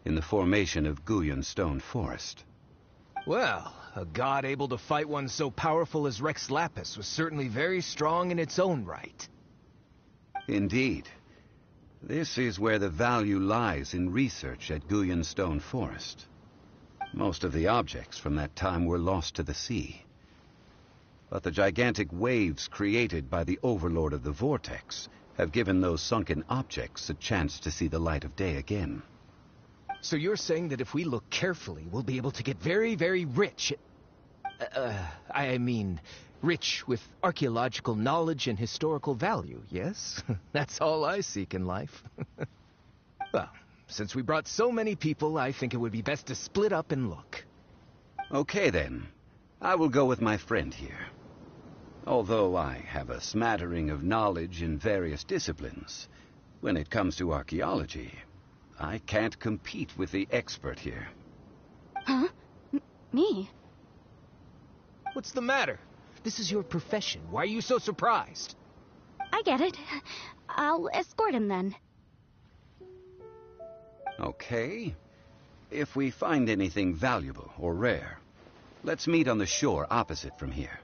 in the formation of Guyun Stone Forest. Well, a god able to fight one so powerful as Rex Lapis was certainly very strong in its own right. Indeed. This is where the value lies in research at Guyun Stone Forest. Most of the objects from that time were lost to the sea. But the gigantic waves created by the Overlord of the Vortex have given those sunken objects a chance to see the light of day again. So you're saying that if we look carefully, we'll be able to get very, very rich. I mean, rich with archaeological knowledge and historical value, yes? That's all I seek in life. Well, since we brought so many people, I think it would be best to split up and look. Okay then. I will go with my friend here. Although I have a smattering of knowledge in various disciplines, when it comes to archaeology, I can't compete with the expert here. Huh? Me? What's the matter? This is your profession. Why are you so surprised? I get it. I'll escort him then. Okay. If we find anything valuable or rare, let's meet on the shore opposite from here.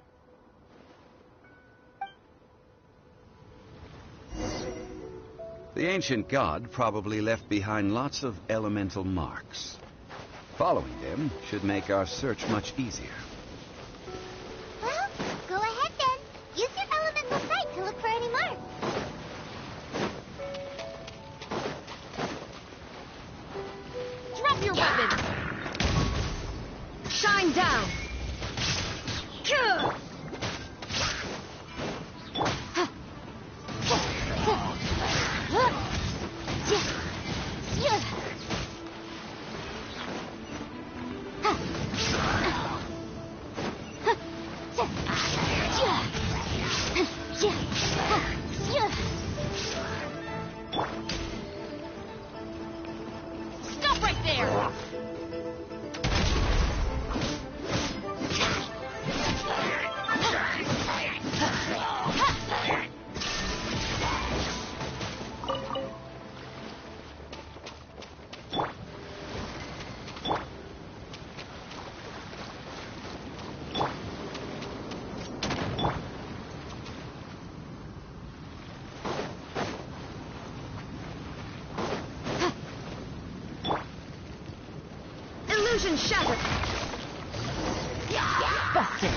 The ancient god probably left behind lots of elemental marks. Following them should make our search much easier. Well, go ahead then. Use your elemental sight to look for any marks. Drop your weapon! Shine down! Stop right there! Illusion shattered. Busted.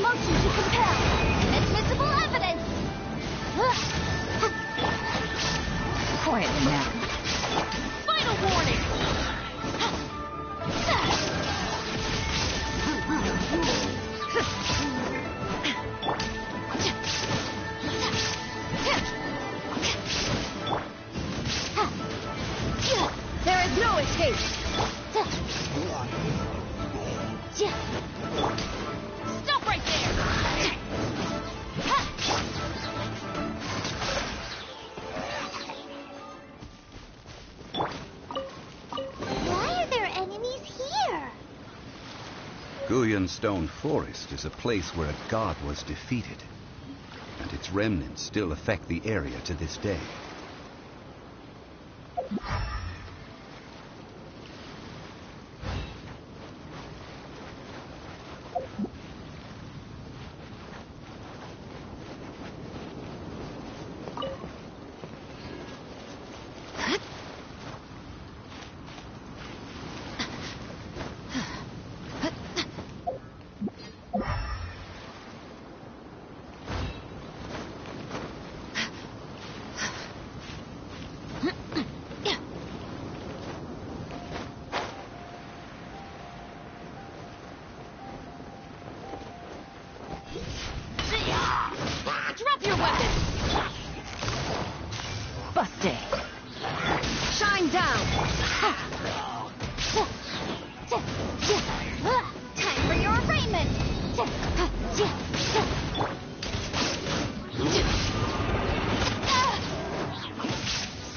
Motion to compel. Admissible evidence. Quietly now. Final warning. There is no escape. Stop right there. Why are there enemies here? Guyun Stone Forest is a place where a god was defeated, and its remnants still affect the area to this day. Drop your weapon. Busted. Shine down. Time for your arraignment.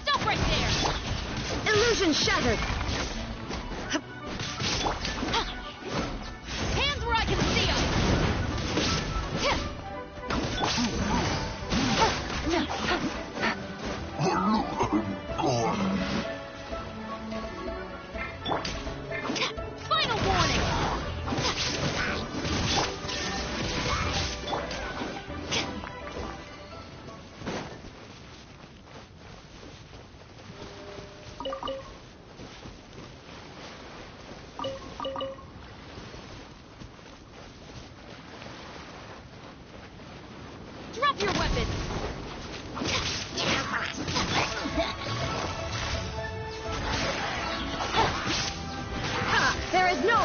Stop right there. Illusion shattered. Hands where I can see them. Final warning! Drop your weapon! There is no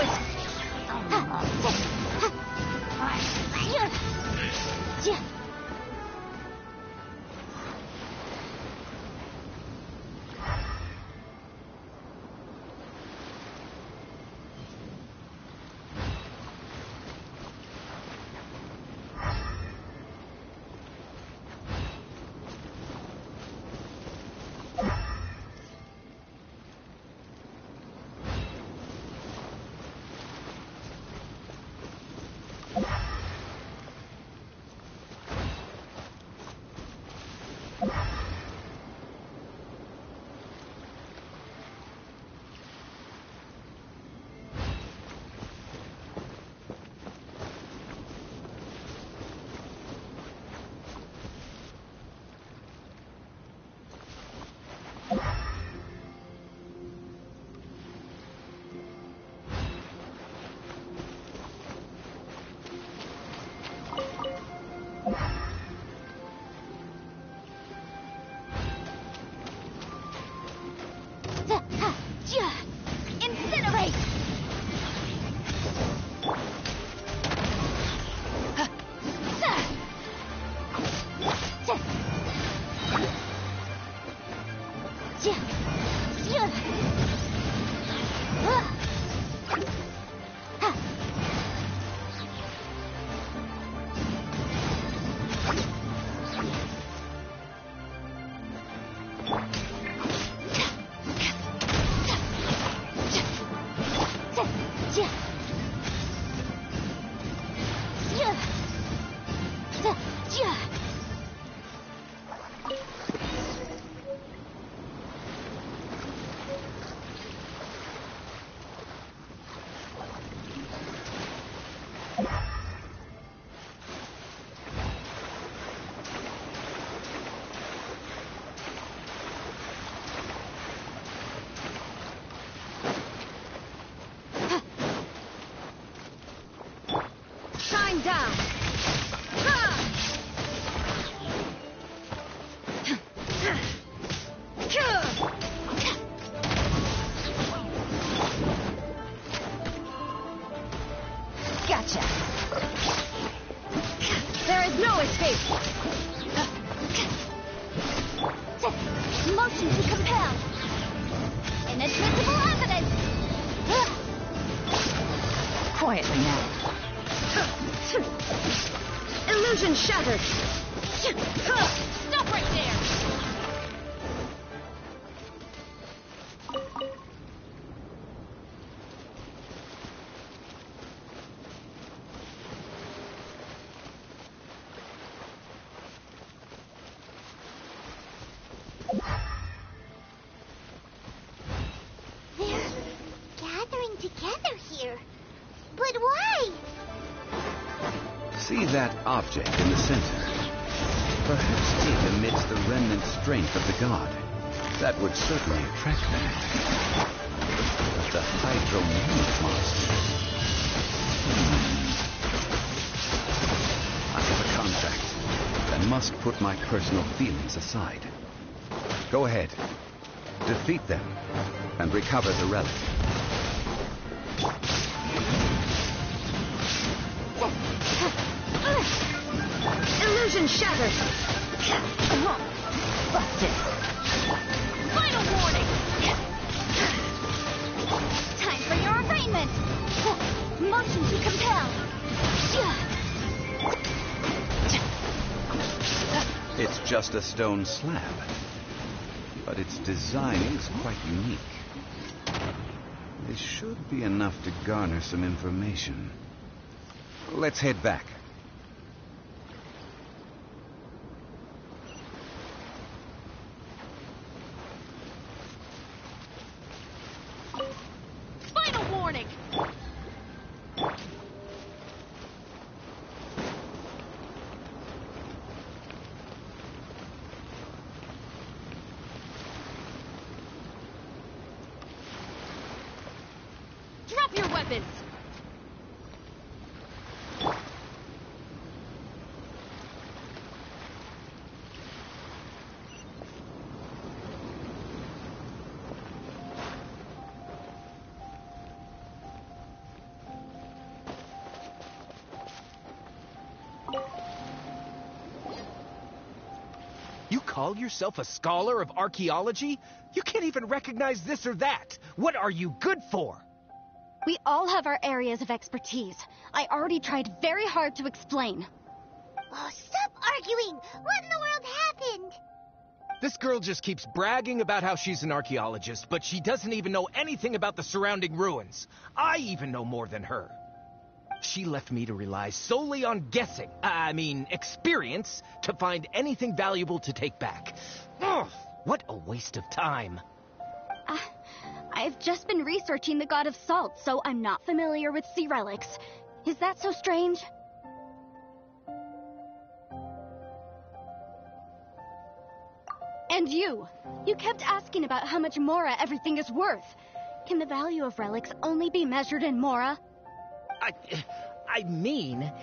Incinerate! Shine down! Gotcha! There is no escape! Motion to compel! Inadmissible evidence! Quietly now. Illusion shattered! Stop right there! They're gathering together here. But why? See that object in the center? Perhaps it emits the remnant strength of the god. That would certainly attract them. But the hydro-mute monsters... I have a contract. I must put my personal feelings aside. Go ahead. Defeat them and recover the relic. Illusion shattered! Busted! Final warning! Time for your arraignment! Motion to compel! It's just a stone slab, but its design is quite unique. This should be enough to garner some information. Let's head back. Drop your weapons! You call yourself a scholar of archaeology? You can't even recognize this or that. What are you good for? We all have our areas of expertise. I already tried very hard to explain. Oh, stop arguing! What in the world happened? This girl just keeps bragging about how she's an archaeologist, but she doesn't even know anything about the surrounding ruins. I even know more than her. She left me to rely solely on guessing, experience, to find anything valuable to take back. Ugh, what a waste of time. I've just been researching the God of Salt, so I'm not familiar with sea relics. Is that so strange? And you kept asking about how much Mora everything is worth. Can the value of relics only be measured in Mora?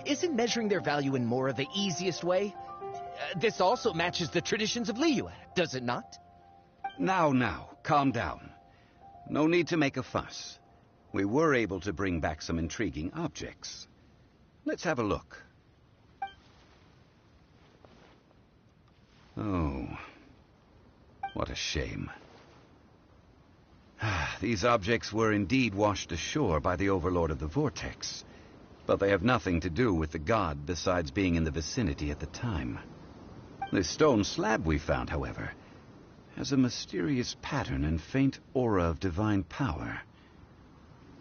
Isn't measuring their value in Mora the easiest way? This also matches the traditions of Liyue, does it not? Now, calm down. No need to make a fuss. We were able to bring back some intriguing objects. Let's have a look. Oh, what a shame. These objects were indeed washed ashore by the Overlord of the Vortex, but they have nothing to do with the god besides being in the vicinity at the time. This stone slab we found, however, has a mysterious pattern and faint aura of divine power.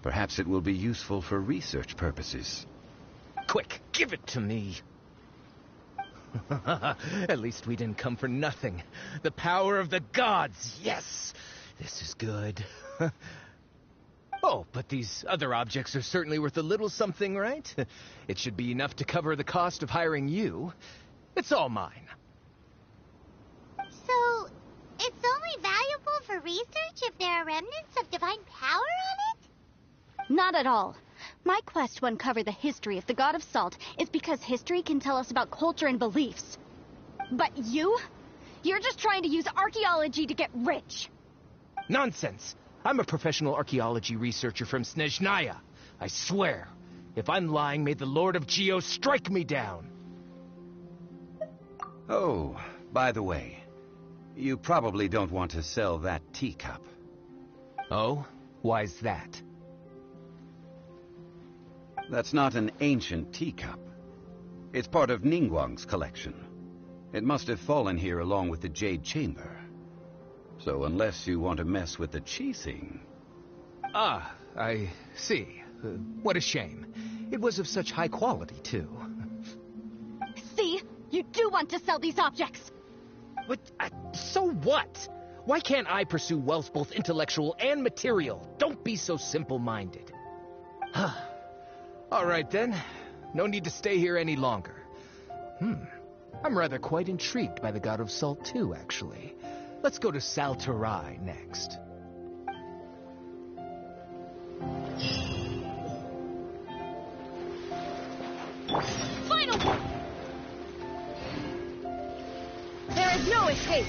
Perhaps it will be useful for research purposes. Quick, give it to me. At least we didn't come for nothing. The power of the gods, yes! This is good. Oh, but these other objects are certainly worth a little something, right? It should be enough to cover the cost of hiring you. It's all mine. So, it's only valuable for research if there are remnants of divine power on it? Not at all. My quest to uncover the history of the God of Salt is because history can tell us about culture and beliefs. But you're just trying to use archaeology to get rich. Nonsense! I'm a professional archaeology researcher from Snezhnaya. I swear, if I'm lying, may the Lord of Geo strike me down. Oh, by the way, you probably don't want to sell that teacup. Oh? Why's that? That's not an ancient teacup. It's part of Ningguang's collection. It must have fallen here along with the Jade Chamber. So unless you want to mess with the cheesing... Ah, I see. What a shame. It was of such high quality, too. See? You do want to sell these objects! But, so what? Why can't I pursue wealth both intellectual and material? Don't be so simple-minded. All right, then. No need to stay here any longer. I'm rather quite intrigued by the God of Salt, too, actually. Let's go to Saltarai next. Final! There is no escape!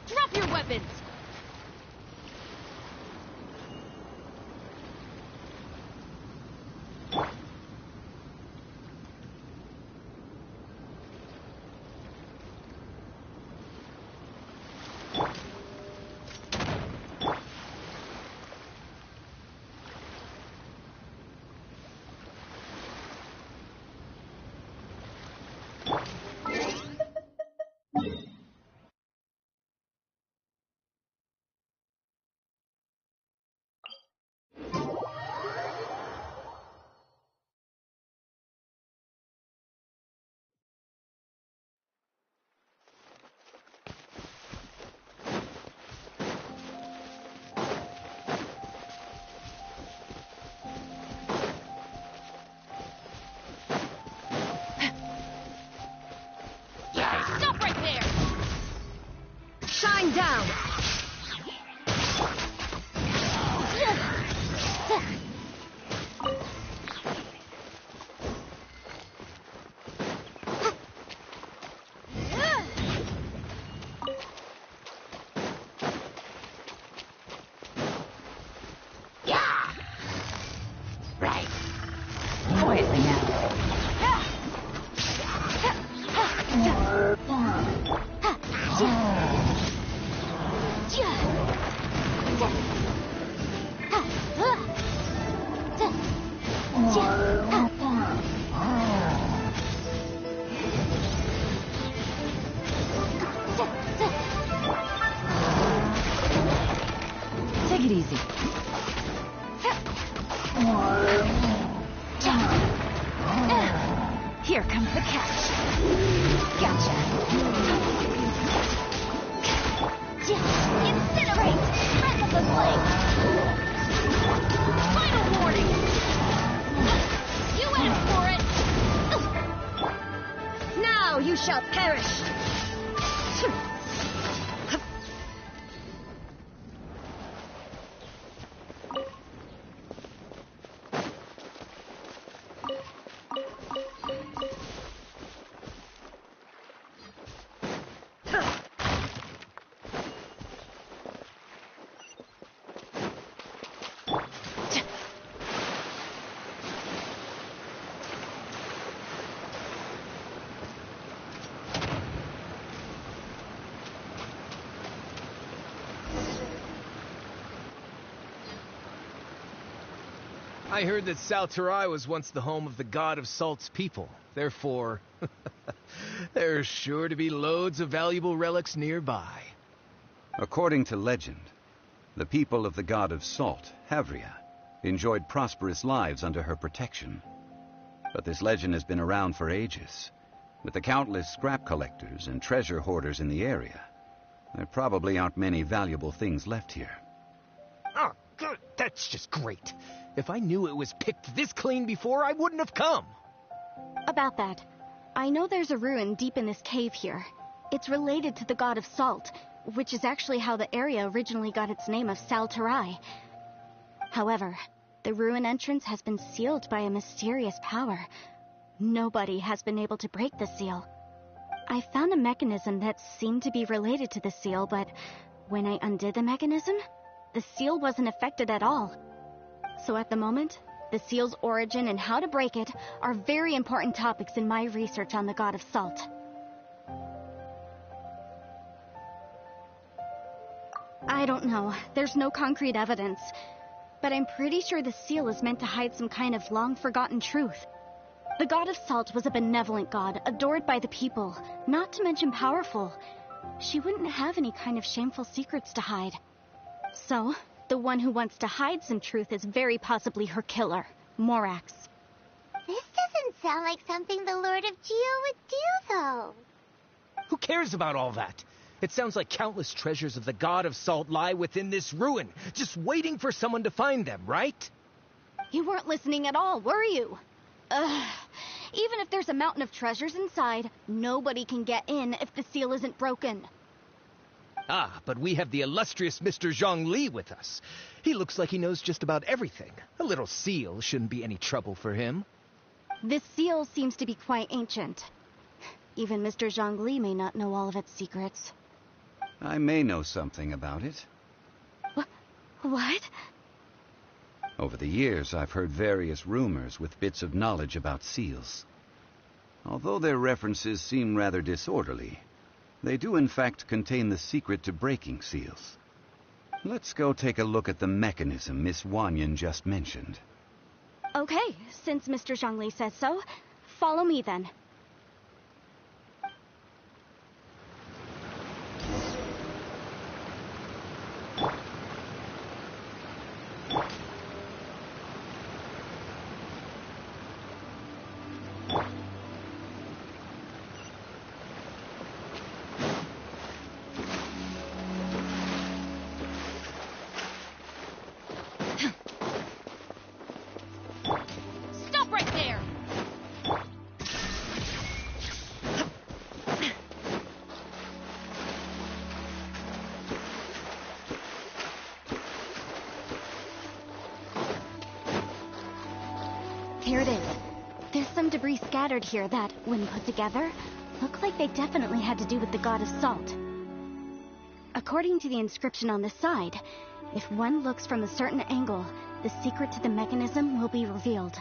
Drop your weapons! Going down! Right. Quietly now. Take it easy. Here comes the catch. Gotcha. Incinerate! Breath of the flame! Final warning! You went for it! Now you shall perish. I heard that Salterai was once the home of the God of Salt's people. Therefore, there's sure to be loads of valuable relics nearby. According to legend, the people of the God of Salt, Havria, enjoyed prosperous lives under her protection. But this legend has been around for ages. With the countless scrap collectors and treasure hoarders in the area, there probably aren't many valuable things left here. Oh, good. That's just great. If I knew it was picked this clean before, I wouldn't have come. About that, I know there's a ruin deep in this cave here. It's related to the God of Salt, which is actually how the area originally got its name of Salterai. However, the ruin entrance has been sealed by a mysterious power. Nobody has been able to break the seal. I found a mechanism that seemed to be related to the seal, but when I undid the mechanism, the seal wasn't affected at all. So at the moment, the seal's origin and how to break it are very important topics in my research on the God of Salt. I don't know. There's no concrete evidence. But I'm pretty sure the seal is meant to hide some kind of long-forgotten truth. The God of Salt was a benevolent god, adored by the people, not to mention powerful. She wouldn't have any kind of shameful secrets to hide. So, the one who wants to hide some truth is very possibly her killer, Morax. This doesn't sound like something the Lord of Geo would do, though. Who cares about all that? It sounds like countless treasures of the God of Salt lie within this ruin, just waiting for someone to find them, right? You weren't listening at all, were you? Ugh. Even if there's a mountain of treasures inside, nobody can get in if the seal isn't broken. Ah, but we have the illustrious Mr. Zhongli with us. He looks like he knows just about everything. A little seal shouldn't be any trouble for him. This seal seems to be quite ancient. Even Mr. Zhongli may not know all of its secrets. I may know something about it. What? Over the years, I've heard various rumors with bits of knowledge about seals. Although their references seem rather disorderly, they do in fact contain the secret to breaking seals. Let's go take a look at the mechanism Miss Wanyan just mentioned. Okay, since Mr. Zhongli says so, follow me then. Stop right there! here it is. There's some debris scattered here that, when put together, look like they definitely had to do with the god of salt. According to the inscription on the side, if one looks from a certain angle, the secret to the mechanism will be revealed.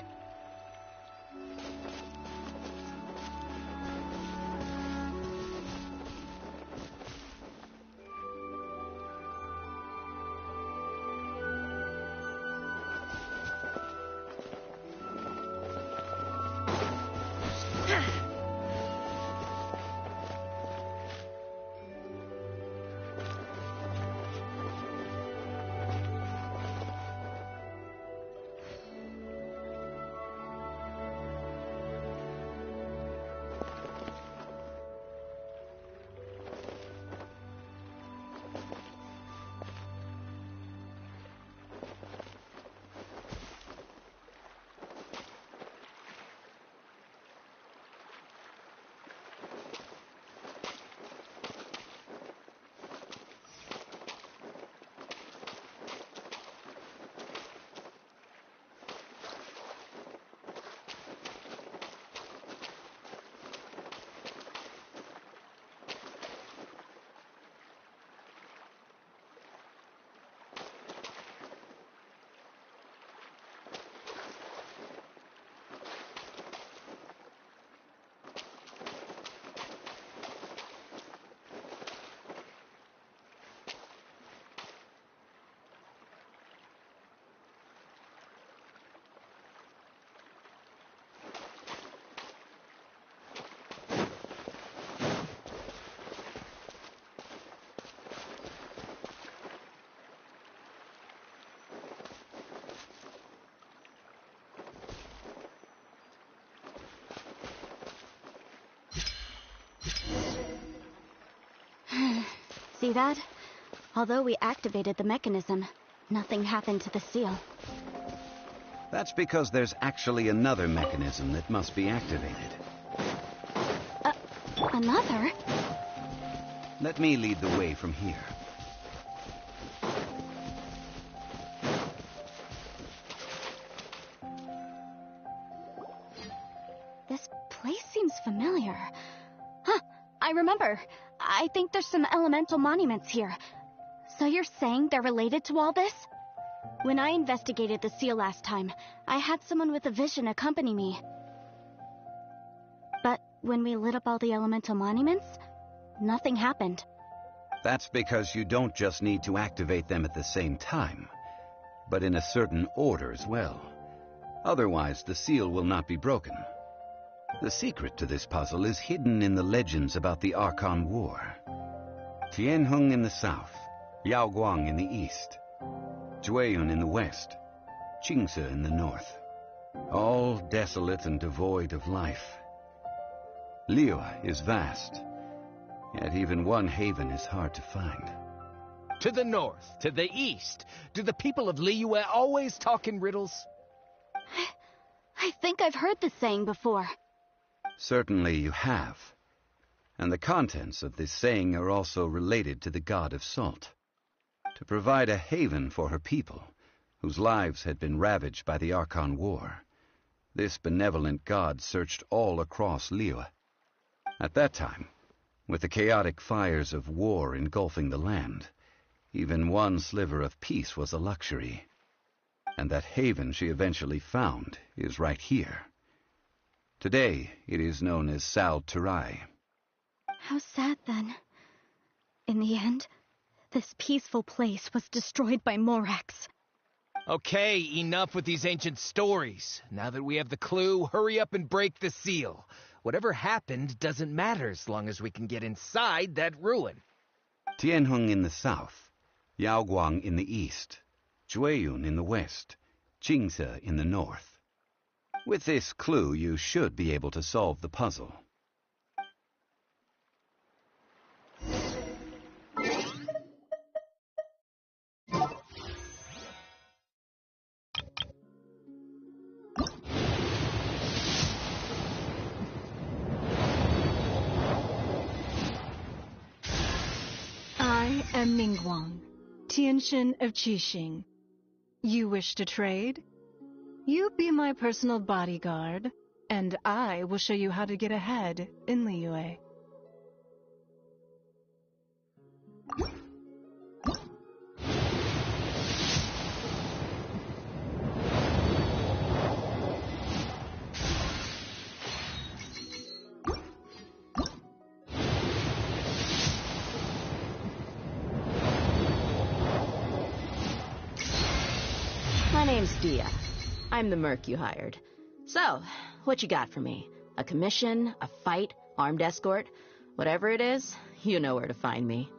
See that? Although we activated the mechanism, nothing happened to the seal. That's because there's actually another mechanism that must be activated. Another? Let me lead the way from here. This place seems familiar. Huh, I remember. I think there's some elemental monuments here. So you're saying they're related to all this? When I investigated the seal last time, I had someone with a vision accompany me. But when we lit up all the elemental monuments, nothing happened. That's because you don't just need to activate them at the same time, but in a certain order as well. Otherwise, the seal will not be broken. The secret to this puzzle is hidden in the legends about the Archon War. Tianheng in the south, Yaoguang in the east, Jueyun in the west, Qingce in the north. All desolate and devoid of life. Liyue is vast, yet even one haven is hard to find. To the north, to the east. Do the people of Liyue always talk in riddles? I think I've heard this saying before. Certainly you have. And the contents of this saying are also related to the god of salt. To provide a haven for her people, whose lives had been ravaged by the Archon War, this benevolent god searched all across Liyue. At that time, with the chaotic fires of war engulfing the land, even one sliver of peace was a luxury. And that haven she eventually found is right here. Today, it is known as Sal Terai. How sad, then. In the end, this peaceful place was destroyed by Morax. Okay, enough with these ancient stories. Now that we have the clue, hurry up and break the seal. Whatever happened doesn't matter as long as we can get inside that ruin. Tianheng in the south, Yaoguang in the east, Jueyun in the west, Qingce in the north. With this clue, you should be able to solve the puzzle. I am Ningguang, Tianxin of Qixing. You wish to trade? You be my personal bodyguard, and I will show you how to get ahead in Liyue. My name's Dia. I'm the merc you hired. So, what you got for me? A commission, a fight, armed escort? Whatever it is, you know where to find me.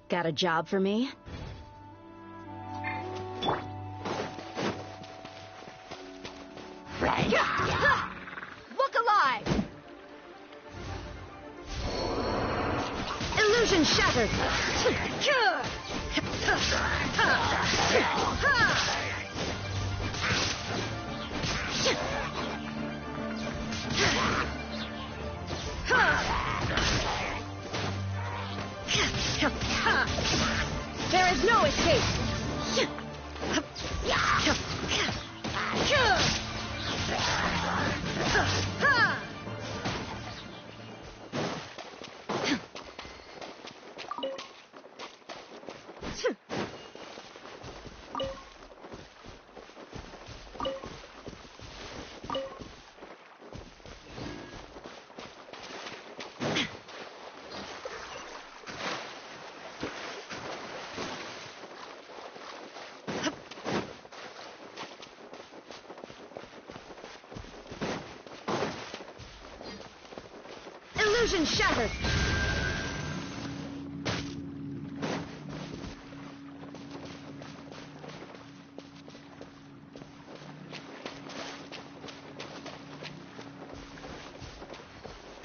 Got a job for me? Look alive! Illusion shattered! There is no escape! Illusion shattered!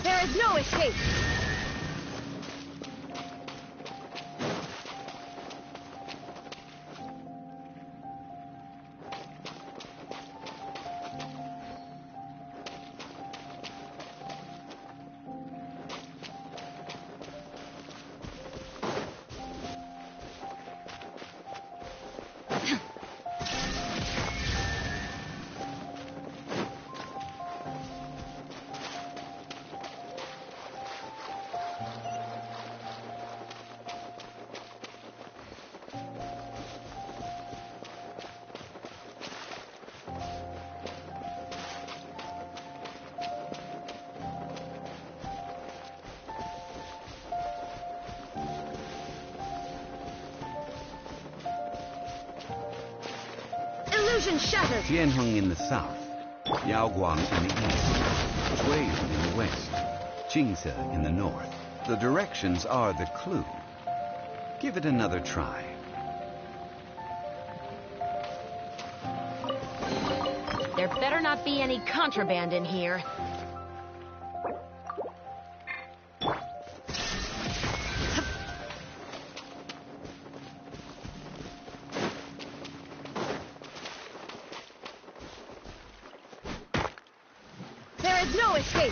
There is no escape! Illusion shattered! Jianheng in the south, Yaoguang in the east, Jueyun in the west, Jingze in the north. The directions are the clue. Give it another try. There better not be any contraband in here. There is no escape!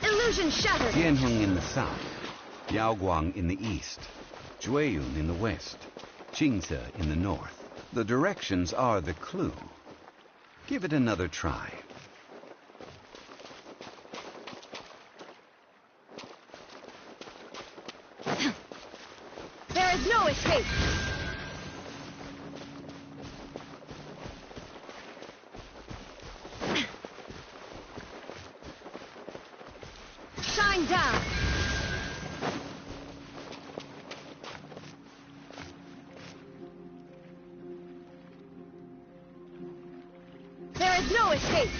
Illusion shattered! Jianheng in the south, Yaoguang in the east, Jueyun in the west, Jingze in the north. The directions are the clue. Give it another try. There is no escape! Shine down! escape!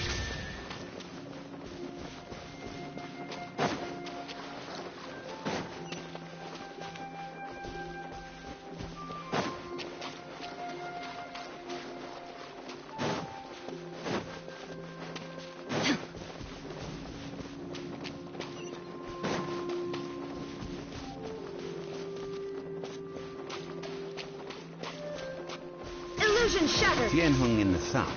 Illusion shattered! Tianheng in the south,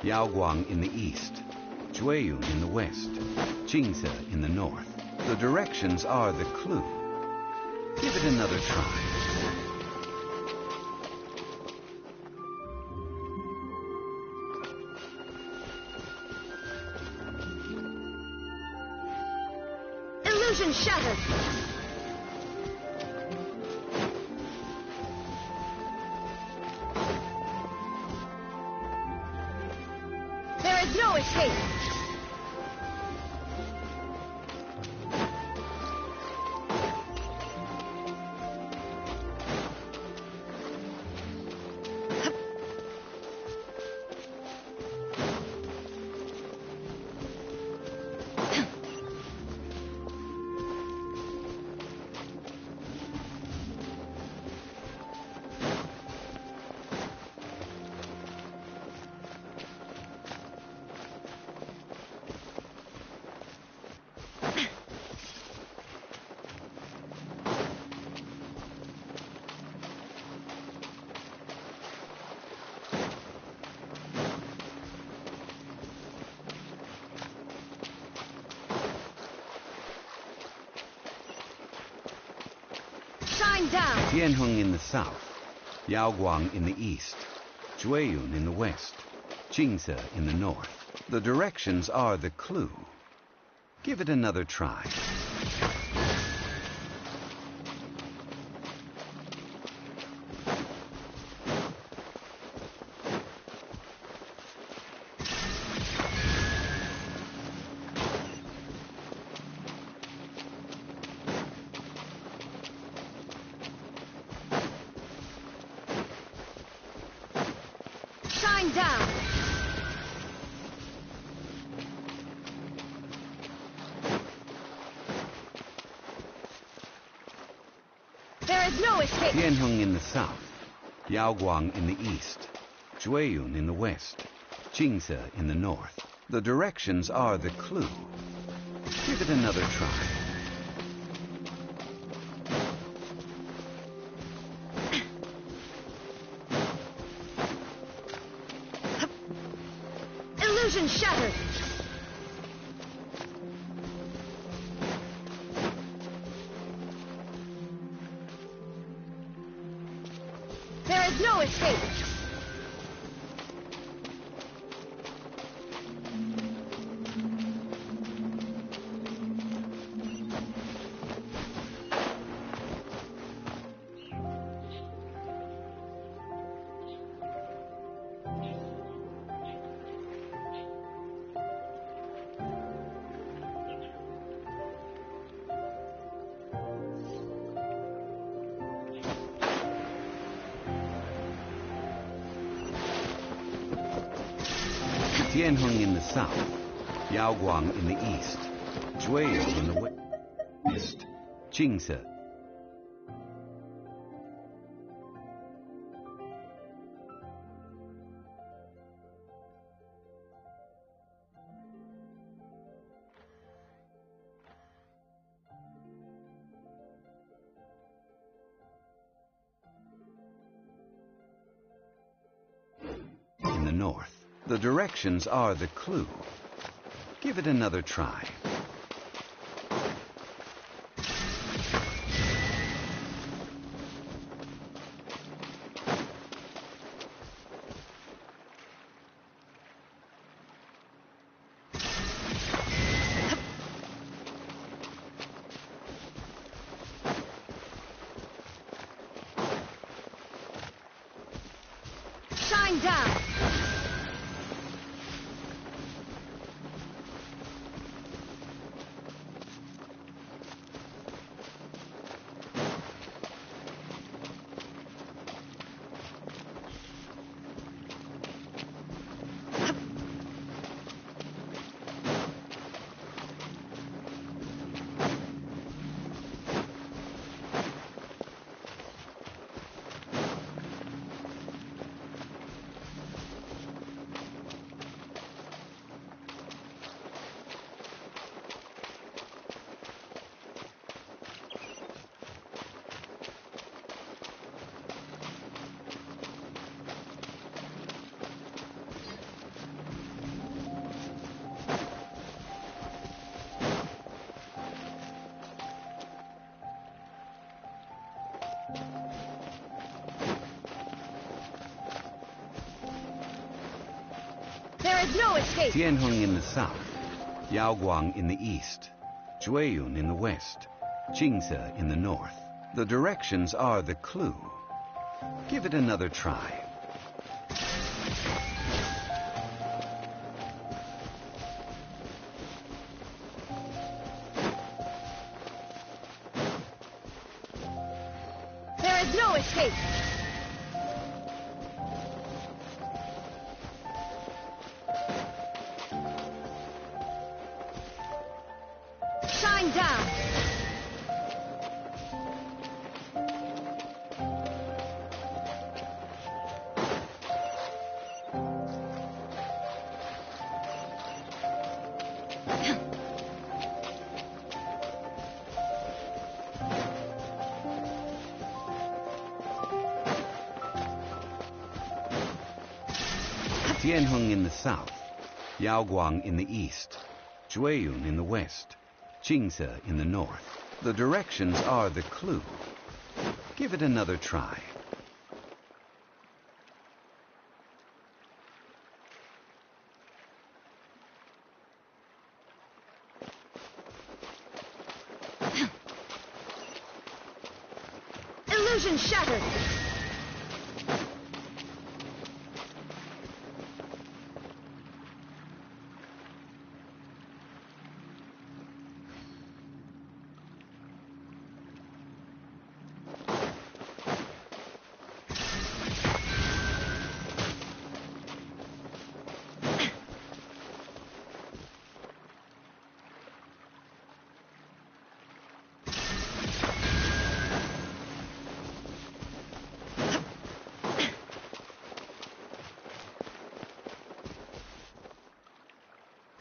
Yaoguang in the east, Jueyun in the west, Jingze in the north. The directions are the clue. Give it another try. Illusion shattered! There is no escape! Shine down! Tianheng in the south, Yaoguang in the east, Jueyun in the west, Jingze in the north. The directions are the clue. Give it another try. Shine down! There is no escape! Tianheng in the south, Yaoguang in the east, Jueyun in the west, Jingze in the north. The directions are the clue. Give it another try. Illusion shattered! There is no escape! Tianheng in the south, Yaoguang in the east, Jueyun in the west, Jingze. In the north. The directions are the clue. Give it another try. Shine down! escape! Tianheng in the south, Yaoguang in the east, Jueyun in the west, Qingze in the north. The directions are the clue. Give it another try. There is no escape! Shine down! Tianheng in the south, Yaoguang in the east, Jueyun in the west, Qingze in the north. The directions are the clue. Give it another try. Illusion shattered!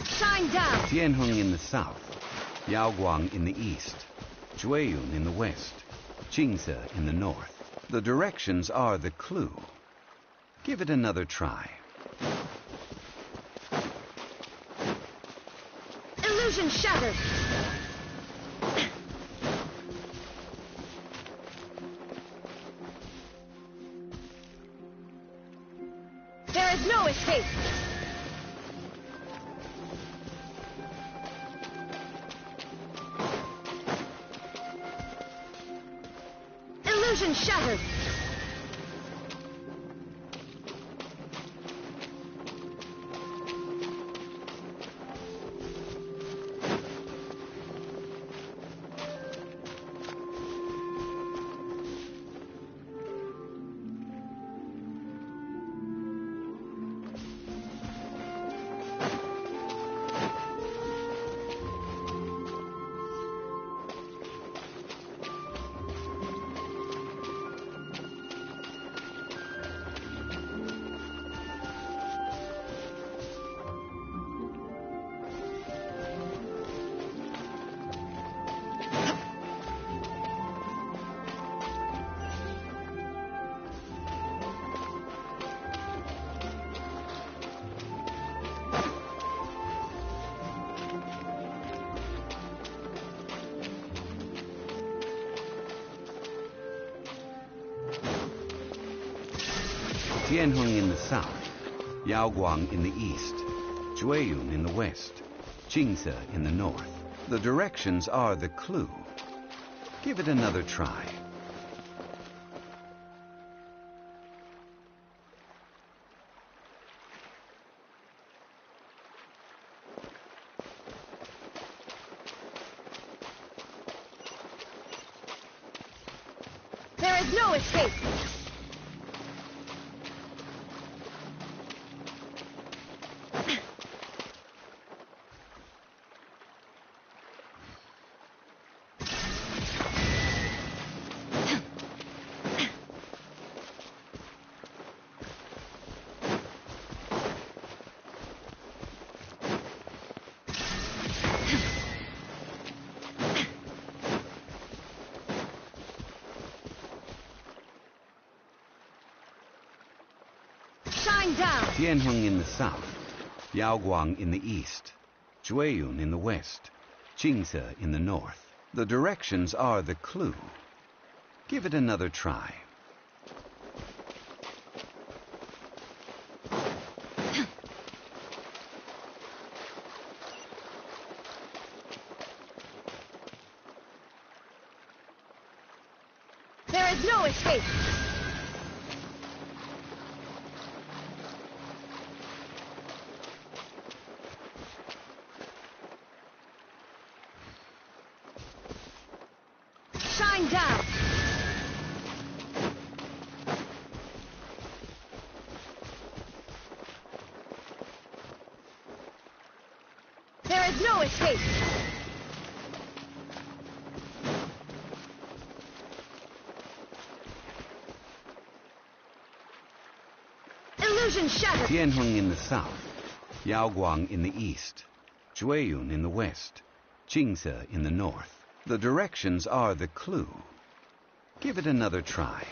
Shine down! Tianheng in the south, Yaoguang in the east, Jueyun in the west, Qingze in the north. The directions are the clue. Give it another try. Illusion shattered! There is no escape! Illusion shattered! Tianheng in the south, Yaoguang in the east, Jueyun in the west, Qingze in the north. The directions are the clue. Give it another try. There is no escape! Shine down! Tianheng in the south, Yaoguang in the east, Jueyun in the west, Qingze in the north. The directions are the clue. Give it another try. There is no escape! Shine down! There is no escape! Illusion shattered! Tianheng in the south, Yaoguang in the east, Jueyun in the west, Jingze in the north. The directions are the clue. Give it another try.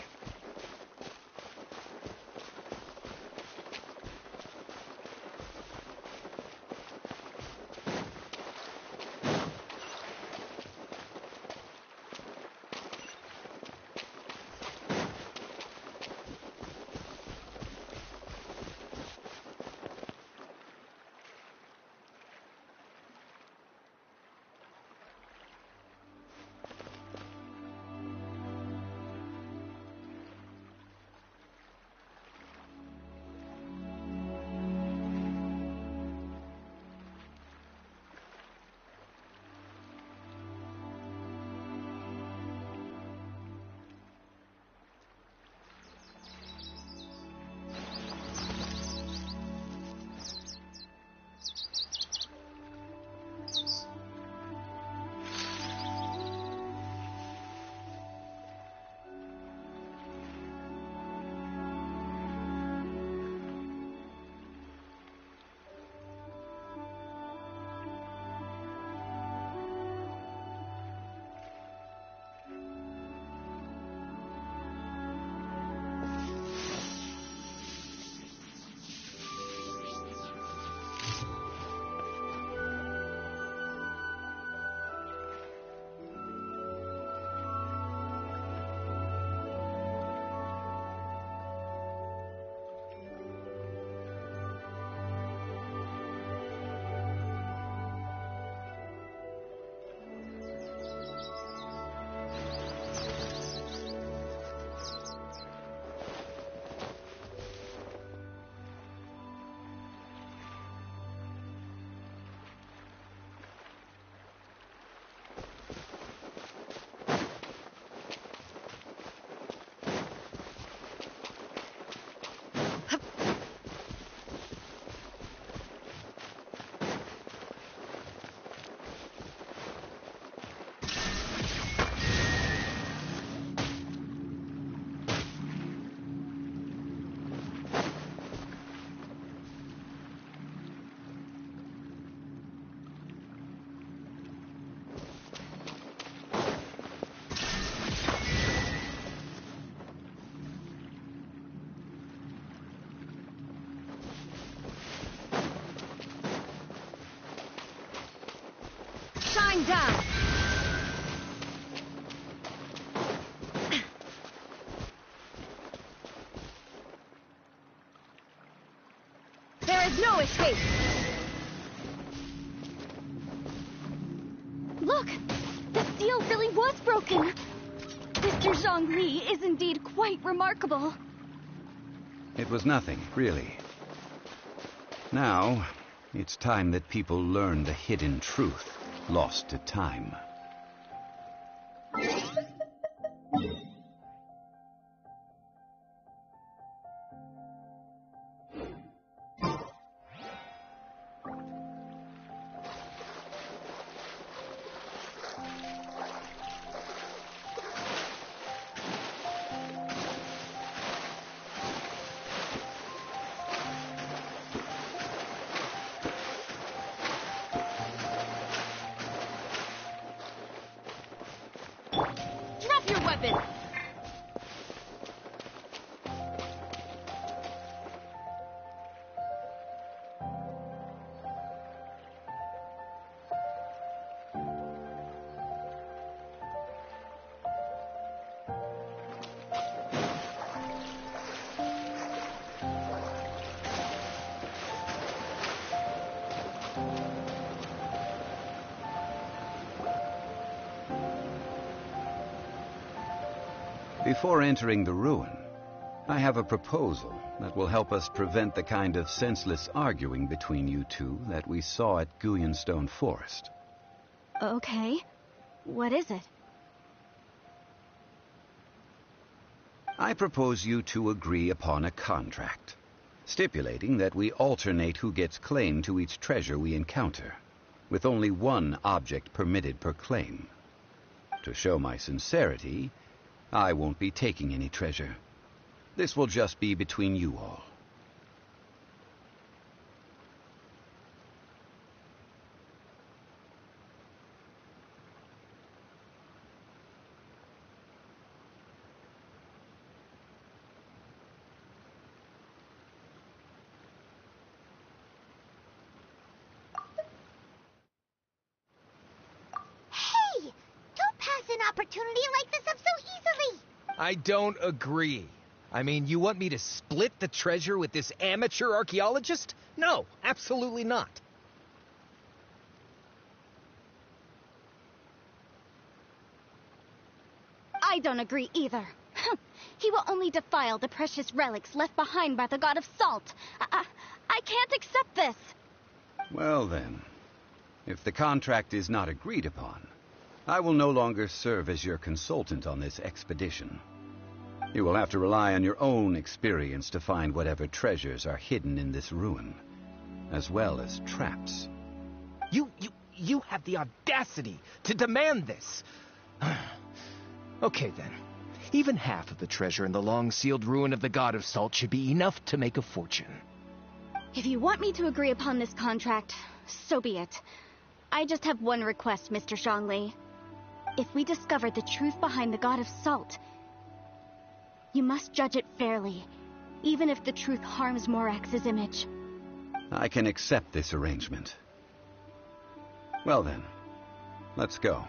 Shine down! There is no escape! Look! The seal really was broken! Mr. Zhongli is indeed quite remarkable. It was nothing, really. Now, it's time that people learn the hidden truth lost to time. Drop your weapon! Before entering the ruin, I have a proposal that will help us prevent the kind of senseless arguing between you two that we saw at Gullion Forest. Okay. What is it? I propose you two agree upon a contract, stipulating that we alternate who gets claim to each treasure we encounter, with only one object permitted per claim. To show my sincerity, I won't be taking any treasure. This will just be between you all. Hey! Don't pass an opportunity like this up so easily! I don't agree. I mean, you want me to split the treasure with this amateur archaeologist? No, absolutely not. I don't agree either. He will only defile the precious relics left behind by the god of salt. I can't accept this. Well then, if the contract is not agreed upon, I will no longer serve as your consultant on this expedition. You will have to rely on your own experience to find whatever treasures are hidden in this ruin, as well as traps. You have the audacity to demand this. Okay then. Even half of the treasure in the long-sealed ruin of the god of salt should be enough to make a fortune. If you want me to agree upon this contract, so be it. I just have one request, Mr. Zhongli. If we discover the truth behind the god of salt, you must judge it fairly, even if the truth harms Morax's image. I can accept this arrangement. Well then, let's go.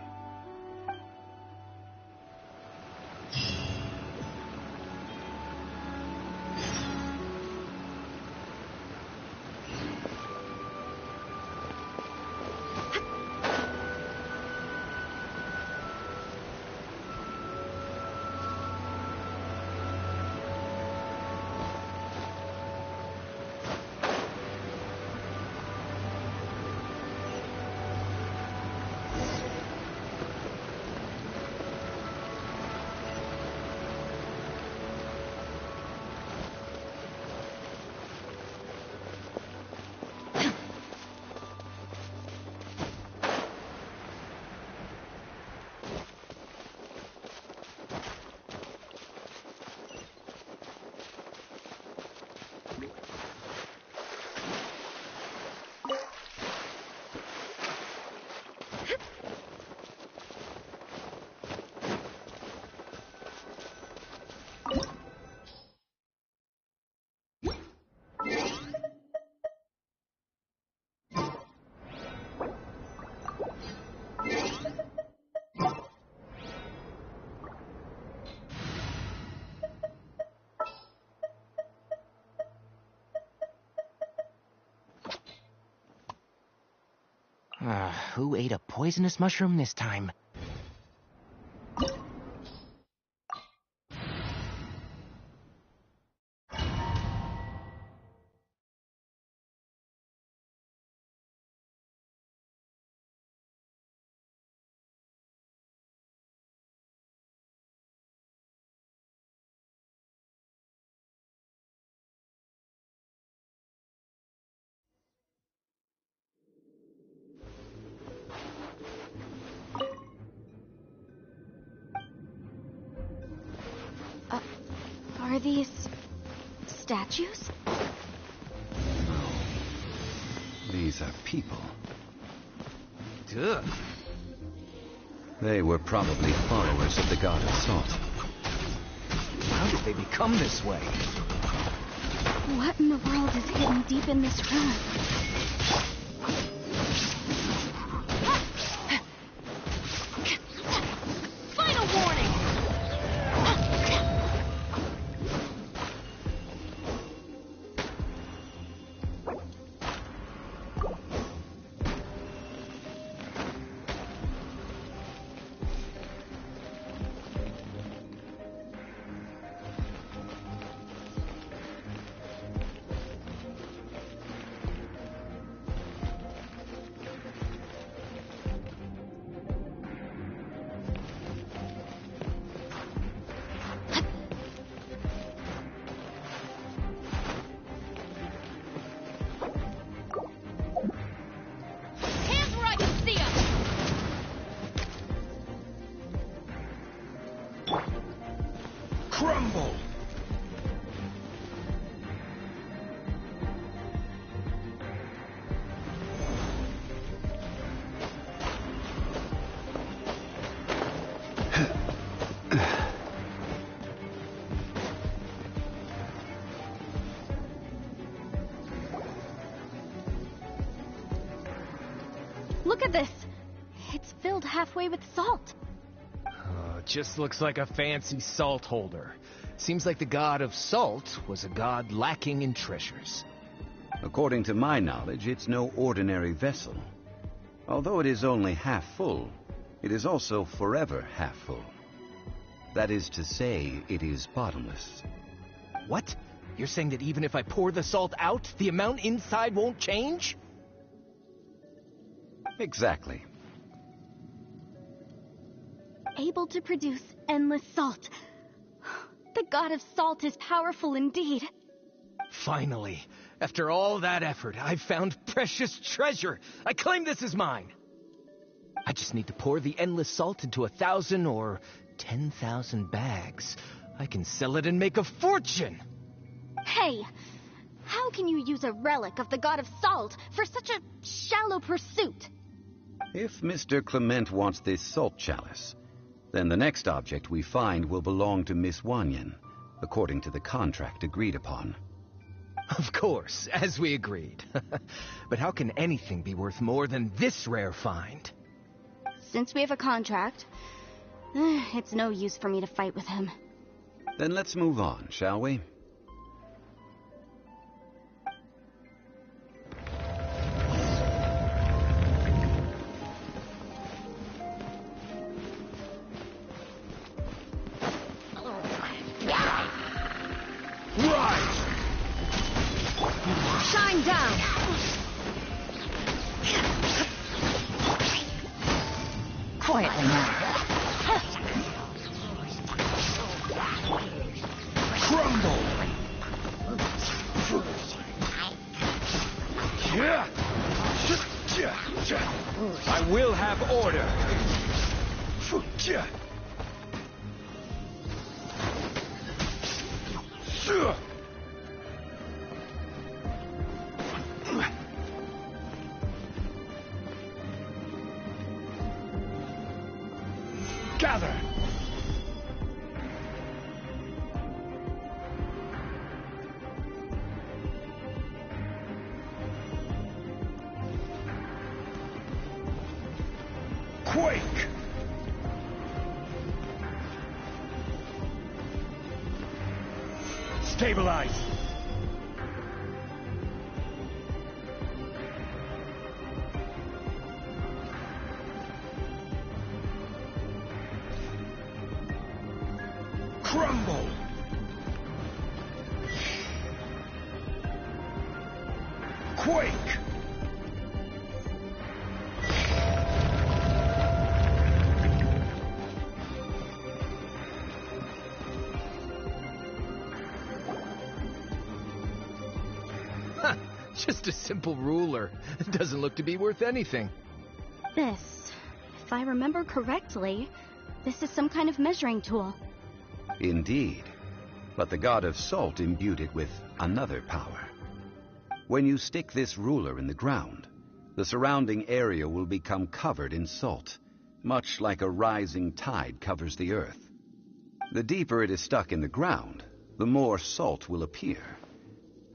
Who ate a poisonous mushroom this time? Are these statues? No. These are people. Ugh. They were probably followers of the god of salt. How did they become this way? What in the world is hidden deep in this room? Final warning! Crumble! Look at this. It's filled halfway with salt. Just looks like a fancy salt holder. Seems like the god of salt was a god lacking in treasures. According to my knowledge, it's no ordinary vessel. Although it is only half full, it is also forever half full. That is to say, it is bottomless. What? You're saying that even if I pour the salt out, the amount inside won't change? Exactly. Able to produce endless salt. The god of salt is powerful indeed. Finally, after all that effort, I've found precious treasure. I claim this as mine. I just need to pour the endless salt into 1,000 or 10,000 bags. I can sell it and make a fortune. Hey, how can you use a relic of the god of salt for such a shallow pursuit? If Mr. Clement wants this salt chalice, then the next object we find will belong to Miss Wanyan, according to the contract agreed upon. Of course, as we agreed. But how can anything be worth more than this rare find? Since we have a contract, it's no use for me to fight with him. Then let's move on, shall we? Shine down! Quietly now. Crumble! I will have order. Gather! Quake! Stabilize! Crumble! Quake! Huh, just a simple ruler. It doesn't look to be worth anything. This, if I remember correctly, this is some kind of measuring tool. Indeed. But the god of salt imbued it with another power. When you stick this ruler in the ground, the surrounding area will become covered in salt, much like a rising tide covers the earth. The deeper it is stuck in the ground, the more salt will appear.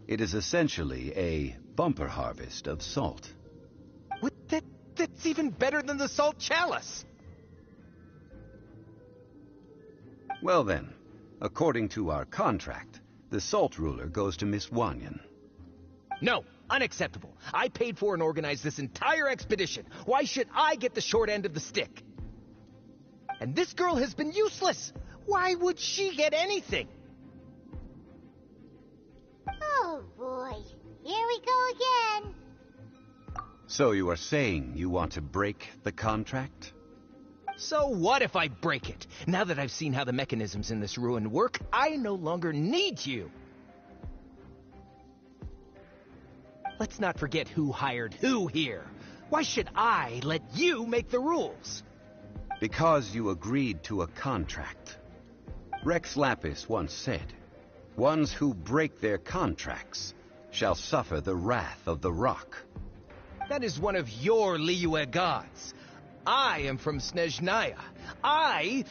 It is essentially a bumper harvest of salt. What? That's even better than the salt chalice! Well then, according to our contract, the salt ruler goes to Miss Wanyan. No, unacceptable. I paid for and organized this entire expedition. Why should I get the short end of the stick? And this girl has been useless. Why would she get anything? Oh boy, here we go again. So you are saying you want to break the contract? So what if I break it? Now that I've seen how the mechanisms in this ruin work, I no longer need you. Let's not forget who hired who here. Why should I let you make the rules? Because you agreed to a contract. Rex Lapis once said, "Ones who break their contracts shall suffer the wrath of the rock." That is one of your Liyue gods. I am from Snezhnaya. I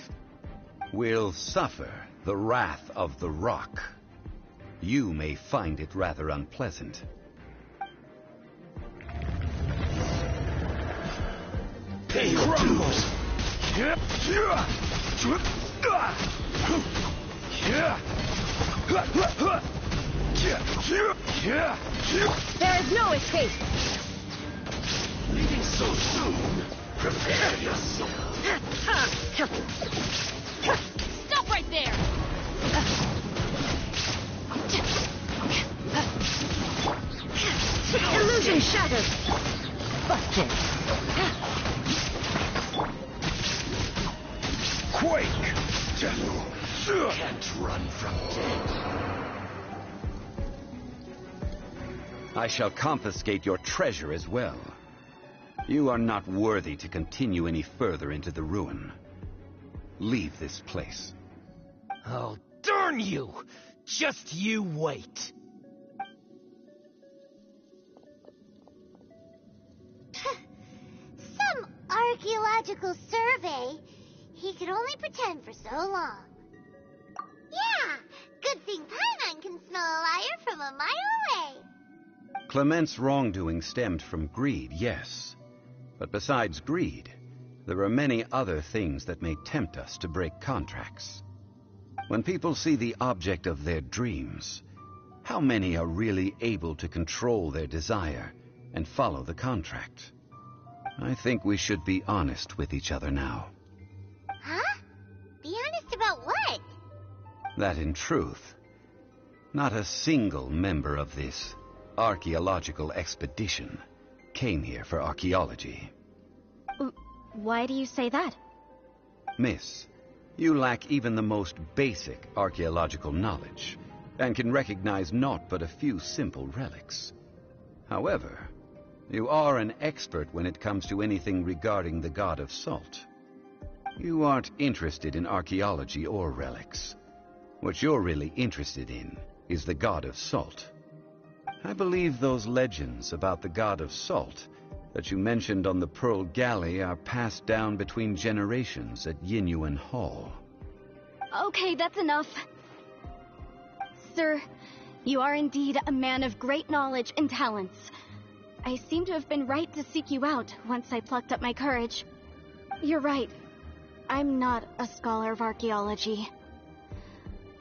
Will suffer the wrath of the rock. You may find it rather unpleasant. Pay your dues. There is no escape. Leaving so soon. Prepare yourself. Stop right there! Illusion shattered! Busted! Quake! Can't run from death. I shall confiscate your treasure as well. You are not worthy to continue any further into the ruin. Leave this place. Oh, darn you! Just you wait. Some archaeological survey. He could only pretend for so long. Yeah, good thing Paimon can smell a liar from a mile away. Clement's wrongdoing stemmed from greed, yes. But besides greed, there are many other things that may tempt us to break contracts. When people see the object of their dreams, how many are really able to control their desire and follow the contract? I think we should be honest with each other now. Huh? Be honest about what? That in truth, not a single member of this archaeological expedition came here for archaeology. Why do you say that? Miss, you lack even the most basic archaeological knowledge, and can recognize naught but a few simple relics. However, you are an expert when it comes to anything regarding the god of salt. You aren't interested in archaeology or relics. What you're really interested in is the god of salt. I believe those legends about the god of salt that you mentioned on the Pearl Galley are passed down between generations at Yinyuan Hall. Okay, that's enough. Sir, you are indeed a man of great knowledge and talents. I seem to have been right to seek you out once I plucked up my courage. You're right. I'm not a scholar of archaeology.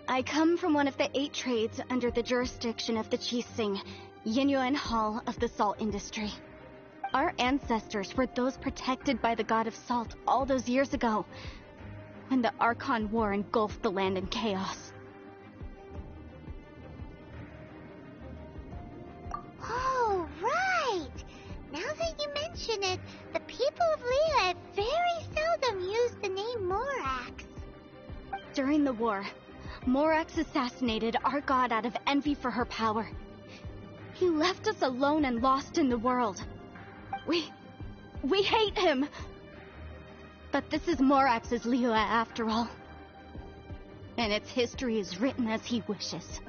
I come from one of the 8 trades under the jurisdiction of the Chising, Yinyuan Hall of the salt industry. Our ancestors were those protected by the god of salt all those years ago, when the Archon War engulfed the land in chaos. Oh, right! Now that you mention it, the people of Liyue very seldom use the name Morax. During the war, Morax assassinated our god out of envy for her power. He left us alone and lost in the world. We hate him! But this is Morax's Liyue after all. And its history is written as he wishes.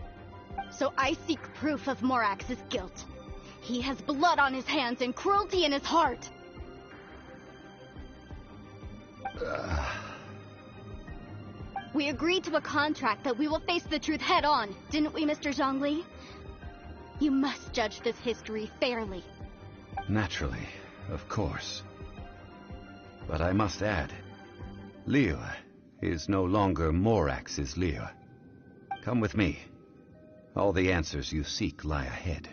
So I seek proof of Morax's guilt. He has blood on his hands and cruelty in his heart. We agreed to a contract that we will face the truth head on, didn't we, Mr. Zhongli? You must judge this history fairly. Naturally, of course. But I must add, Liyue is no longer Morax's Liyue. Come with me. All the answers you seek lie ahead.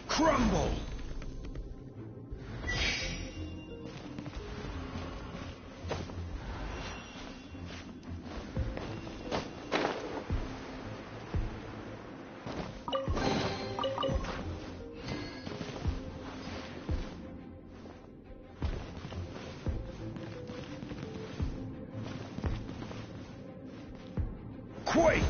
Crumble! Quake!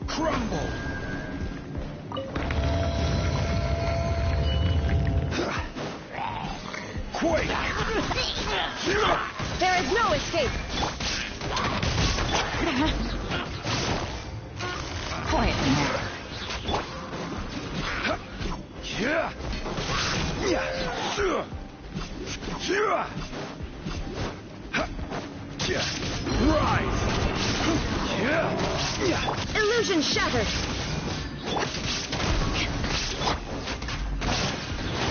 Crumble! Quake! There is no escape! Quietly now. Yeah! Rise! Illusion shattered!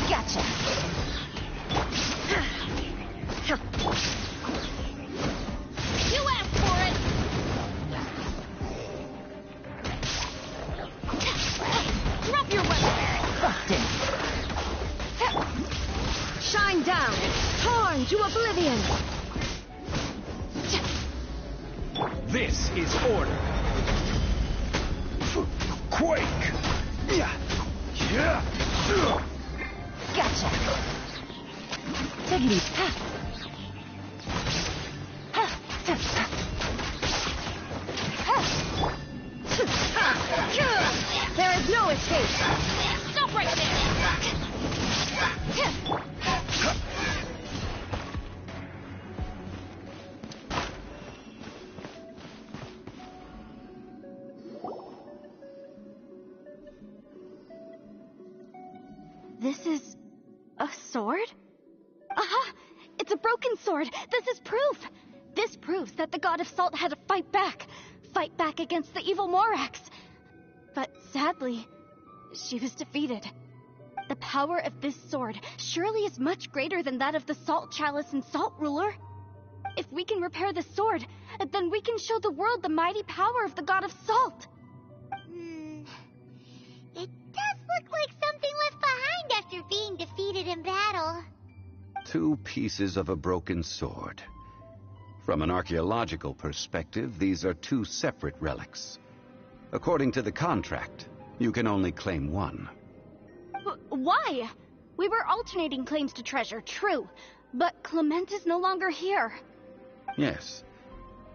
Gotcha! You asked for it! Drop your weapon! Fucked it! Shine down! Torn to oblivion! This is order. Quake! Gotcha! Take it easy. There is no escape! Stop right there! This is a sword? Aha! It's a broken sword! This is proof! This proves that the god of salt had to fight back against the evil Morax. But sadly, she was defeated. The power of this sword surely is much greater than that of the Salt Chalice and Salt Ruler. If we can repair the sword, then we can show the world the mighty power of the god of salt. It does look like something left behind after being defeated in battle. 2 pieces of a broken sword. From an archaeological perspective, these are 2 separate relics. According to the contract, you can only claim one. Why? We were alternating claims to treasure, true. But Clement is no longer here. Yes,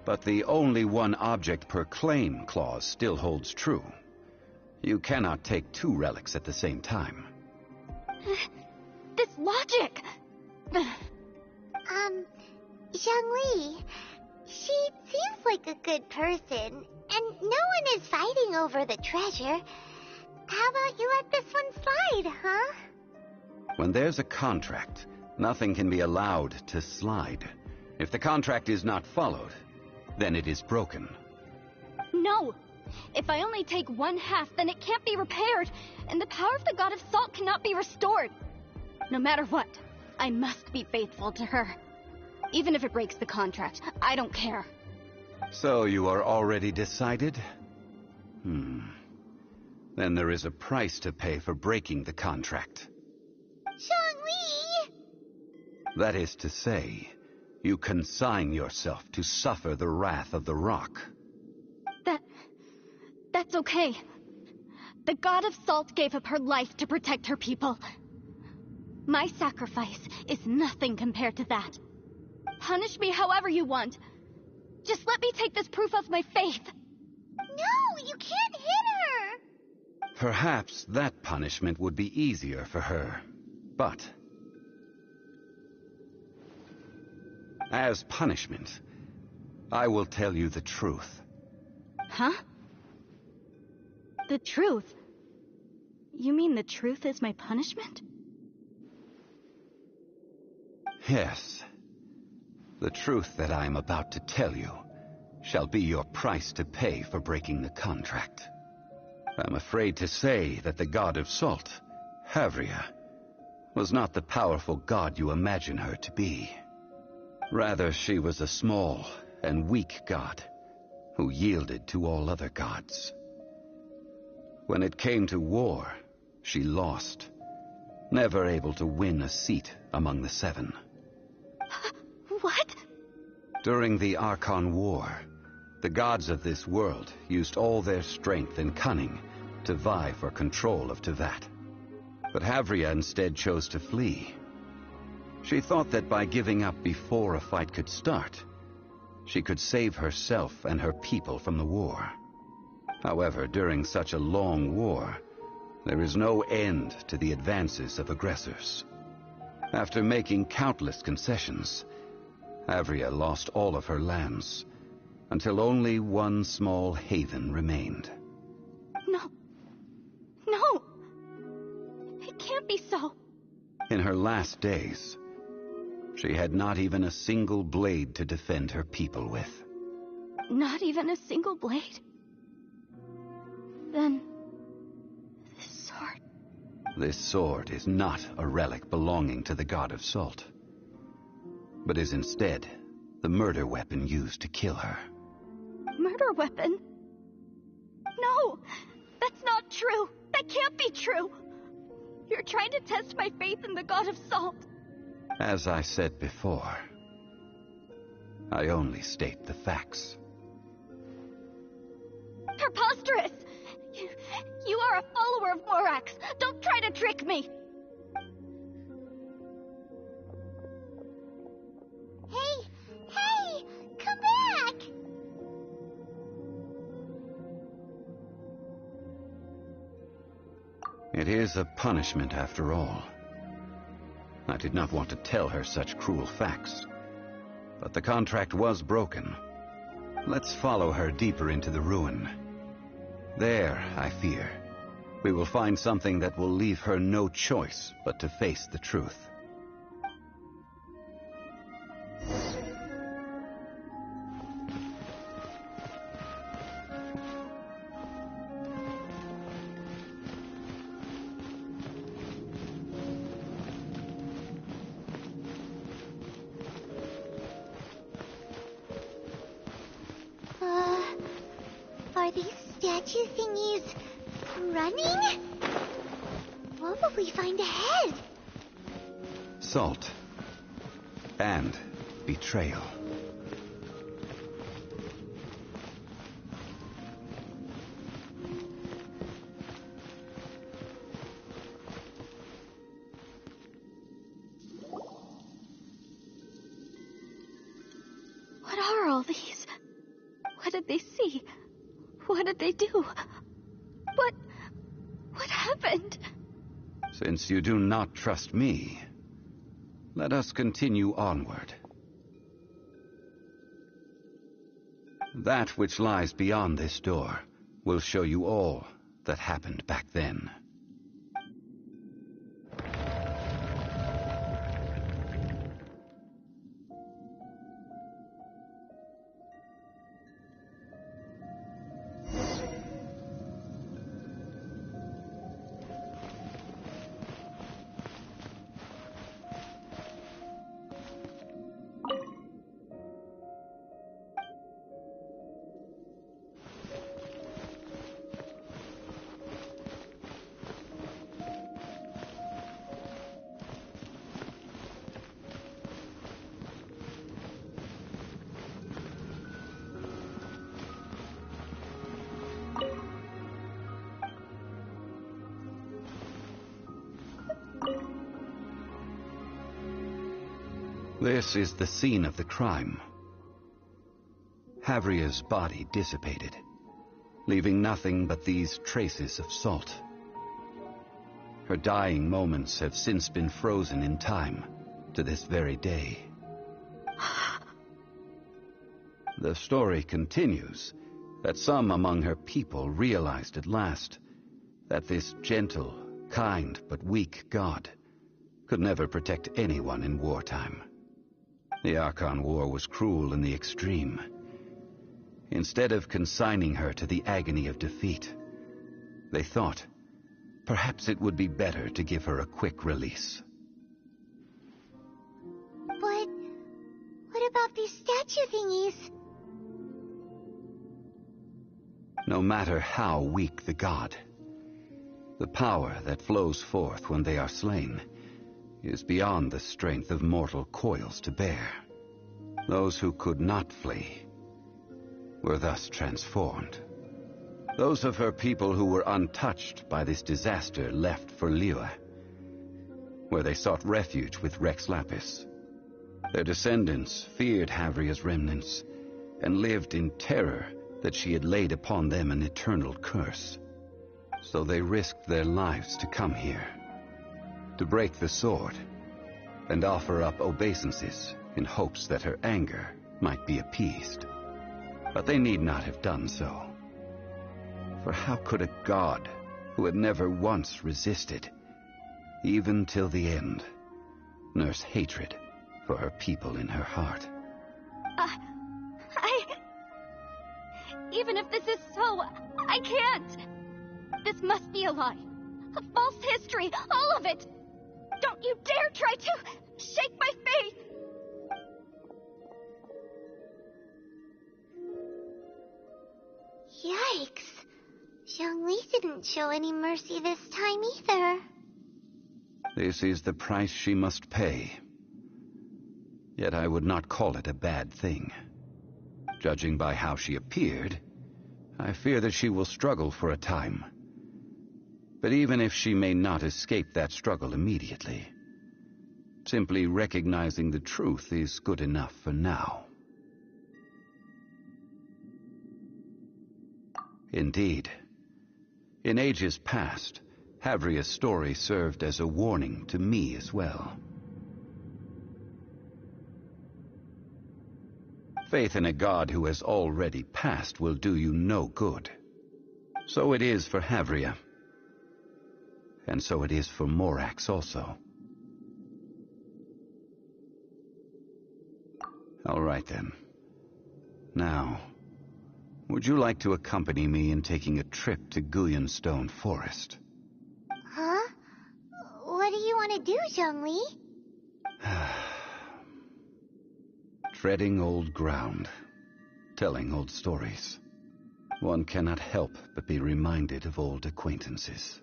but the only one object per claim clause still holds true. You cannot take 2 relics at the same time. This logic! Zhongli, she seems like a good person, and no one is fighting over the treasure. How about you let this one slide, huh? When there's a contract, nothing can be allowed to slide. If the contract is not followed, then it is broken. No! If I only take 1/2, then it can't be repaired, and the power of the god of salt cannot be restored. No matter what, I must be faithful to her. Even if it breaks the contract, I don't care. So you are already decided? Then there is a price to pay for breaking the contract. Zhongli! That is to say, you consign yourself to suffer the wrath of the rock. That's okay. The god of salt gave up her life to protect her people. My sacrifice is nothing compared to that. Punish me however you want. Just let me take this proof of my faith. No, you can't hit her! Perhaps that punishment would be easier for her. But as punishment, I will tell you the truth. Huh? The truth? You mean the truth is my punishment? Yes. The truth that I am about to tell you shall be your price to pay for breaking the contract. I'm afraid to say that the god of salt, Havria, was not the powerful god you imagine her to be. Rather, she was a small and weak god who yielded to all other gods. When it came to war, she lost, never able to win a seat among the 7. What? During the Archon War, the gods of this world used all their strength and cunning to vie for control of Teyvat. But Havria instead chose to flee. She thought that by giving up before a fight could start, she could save herself and her people from the war. However, during such a long war, there is no end to the advances of aggressors. After making countless concessions, Havria lost all of her lands, until only one small haven remained. No. No! It can't be so. In her last days, she had not even a single blade to defend her people with. Not even a single blade? Then... this sword... This sword is not a relic belonging to the god of Salt, but is instead the murder weapon used to kill her. Murder weapon? No! That's not true! That can't be true! You're trying to test my faith in the god of Salt. As I said before, I only state the facts. Preposterous! You are a follower of Morax. Don't try to trick me! Hey! Hey! Come back! It is a punishment after all. I did not want to tell her such cruel facts, but the contract was broken. Let's follow her deeper into the ruin. There, I fear, we will find something that will leave her no choice but to face the truth. Are these statue thingies running? What will we find ahead? Salt and betrayal. What are all these? What did they see? What did they do? What happened? Since you do not trust me, let us continue onward. That which lies beyond this door will show you all that happened back then. This is the scene of the crime. Havria's body dissipated, leaving nothing but these traces of salt. Her dying moments have since been frozen in time to this very day. The story continues that some among her people realized at last that this gentle, kind, but weak god could never protect anyone in wartime. The Archon War was cruel in the extreme. Instead of consigning her to the agony of defeat, they thought perhaps it would be better to give her a quick release. But what about these statue thingies? No matter how weak the god, the power that flows forth when they are slain is beyond the strength of mortal coils to bear. Those who could not flee were thus transformed. Those of her people who were untouched by this disaster left for Liyue, where they sought refuge with Rex Lapis. Their descendants feared Havria's remnants, and lived in terror that she had laid upon them an eternal curse. So they risked their lives to come here, to break the sword, and offer up obeisances in hopes that her anger might be appeased. But they need not have done so. For how could a god who had never once resisted, even till the end, nurse hatred for her people in her heart? Even if this is so, I can't. This must be a lie. A false history, all of it. Don't you dare try to shake my faith. Yikes. Zhongli didn't show any mercy this time either. This is the price she must pay. Yet I would not call it a bad thing. Judging by how she appeared, I fear that she will struggle for a time. But even if she may not escape that struggle immediately, simply recognizing the truth is good enough for now. Indeed. In ages past, Havria's story served as a warning to me as well. Faith in a god who has already passed will do you no good. So it is for Havria. And so it is for Morax also. All right then. Now, would you like to accompany me in taking a trip to Gullion Stone Forest? Huh? What do you want to do, Zhongli? Treading old ground, telling old stories. One cannot help but be reminded of old acquaintances.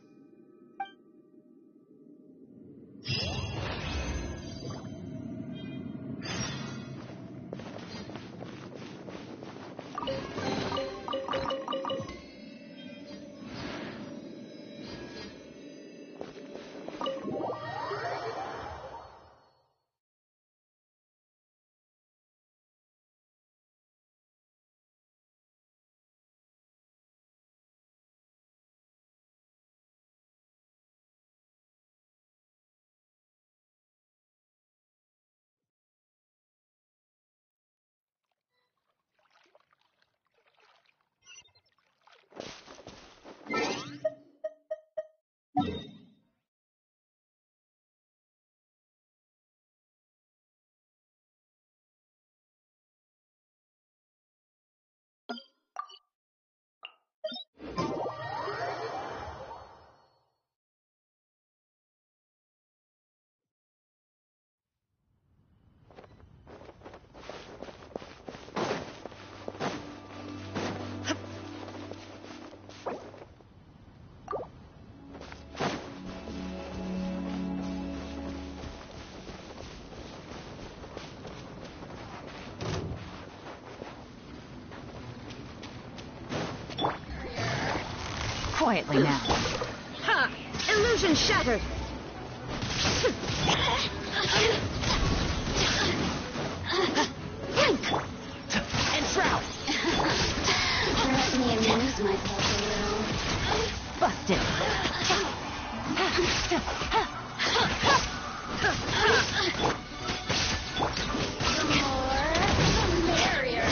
Quietly now. Ha! Illusion shattered! And shroud! Let me amuse myself a little. Busted. The more, the merrier.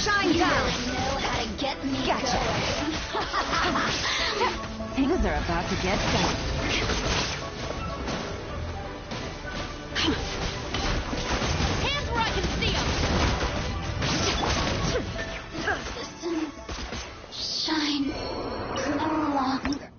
Shine down! You know how to get me Gotcha. going. Things are about to get done. Hands where I can see them! Distance. Shine. No longer.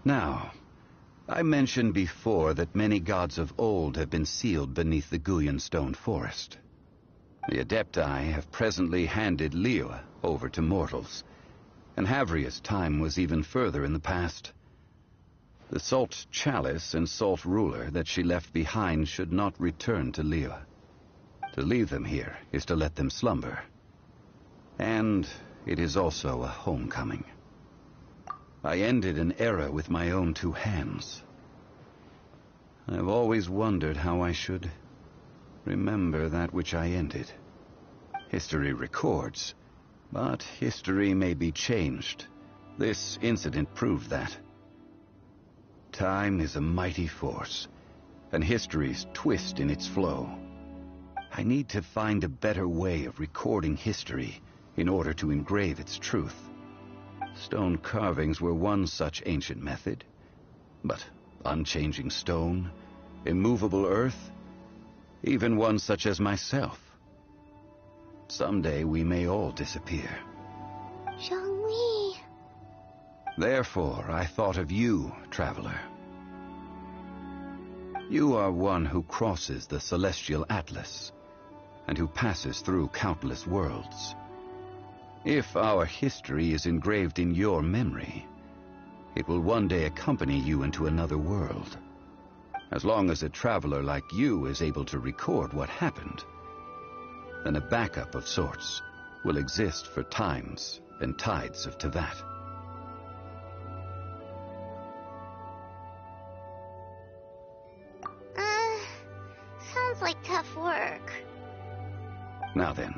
Now, I mentioned before that many gods of old have been sealed beneath the Gullion Stone Forest. The Adepti have presently handed Liyue over to mortals, and Havria's time was even further in the past. The Salt Chalice and Salt Ruler that she left behind should not return to Liyue. To leave them here is to let them slumber. And it is also a homecoming. I ended an era with my own two hands. I've always wondered how I should remember that which I ended. History records, but history may be changed. This incident proved that. Time is a mighty force, and history's twist in its flow. I need to find a better way of recording history in order to engrave its truth. Stone carvings were one such ancient method, but unchanging stone, immovable earth, even one such as myself. Someday we may all disappear. Zhongli. Therefore, I thought of you, traveler. You are one who crosses the celestial atlas, and who passes through countless worlds. If our history is engraved in your memory, it will one day accompany you into another world. As long as a traveler like you is able to record what happened, then a backup of sorts will exist for times and tides of Tevat. Sounds like tough work. Now then,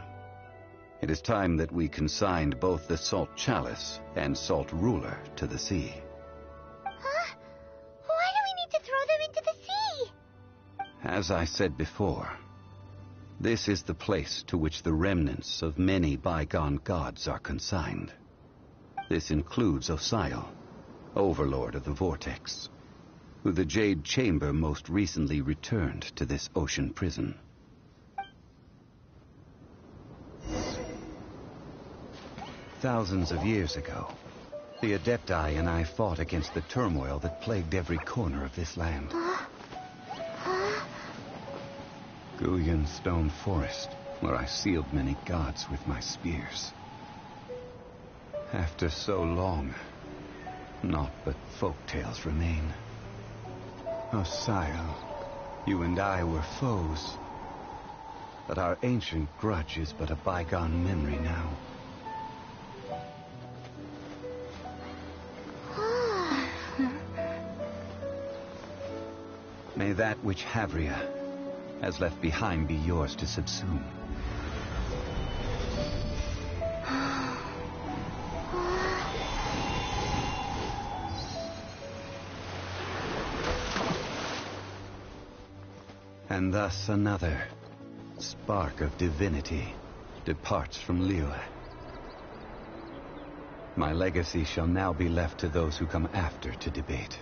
it is time that we consigned both the Salt Chalice and Salt Ruler to the sea. Huh? Why do we need to throw them into the sea? As I said before, this is the place to which the remnants of many bygone gods are consigned. This includes Osial, Overlord of the Vortex, who the Jade Chamber most recently returned to this ocean prison. Thousands of years ago, the Adepti and I fought against the turmoil that plagued every corner of this land. Gullion Stone Forest, where I sealed many gods with my spears. After so long, naught but folk tales remain. Osial, you and I were foes, but our ancient grudge is but a bygone memory now. May that which Havria has left behind be yours to subsume. And thus another spark of divinity departs from Liyue. My legacy shall now be left to those who come after to debate.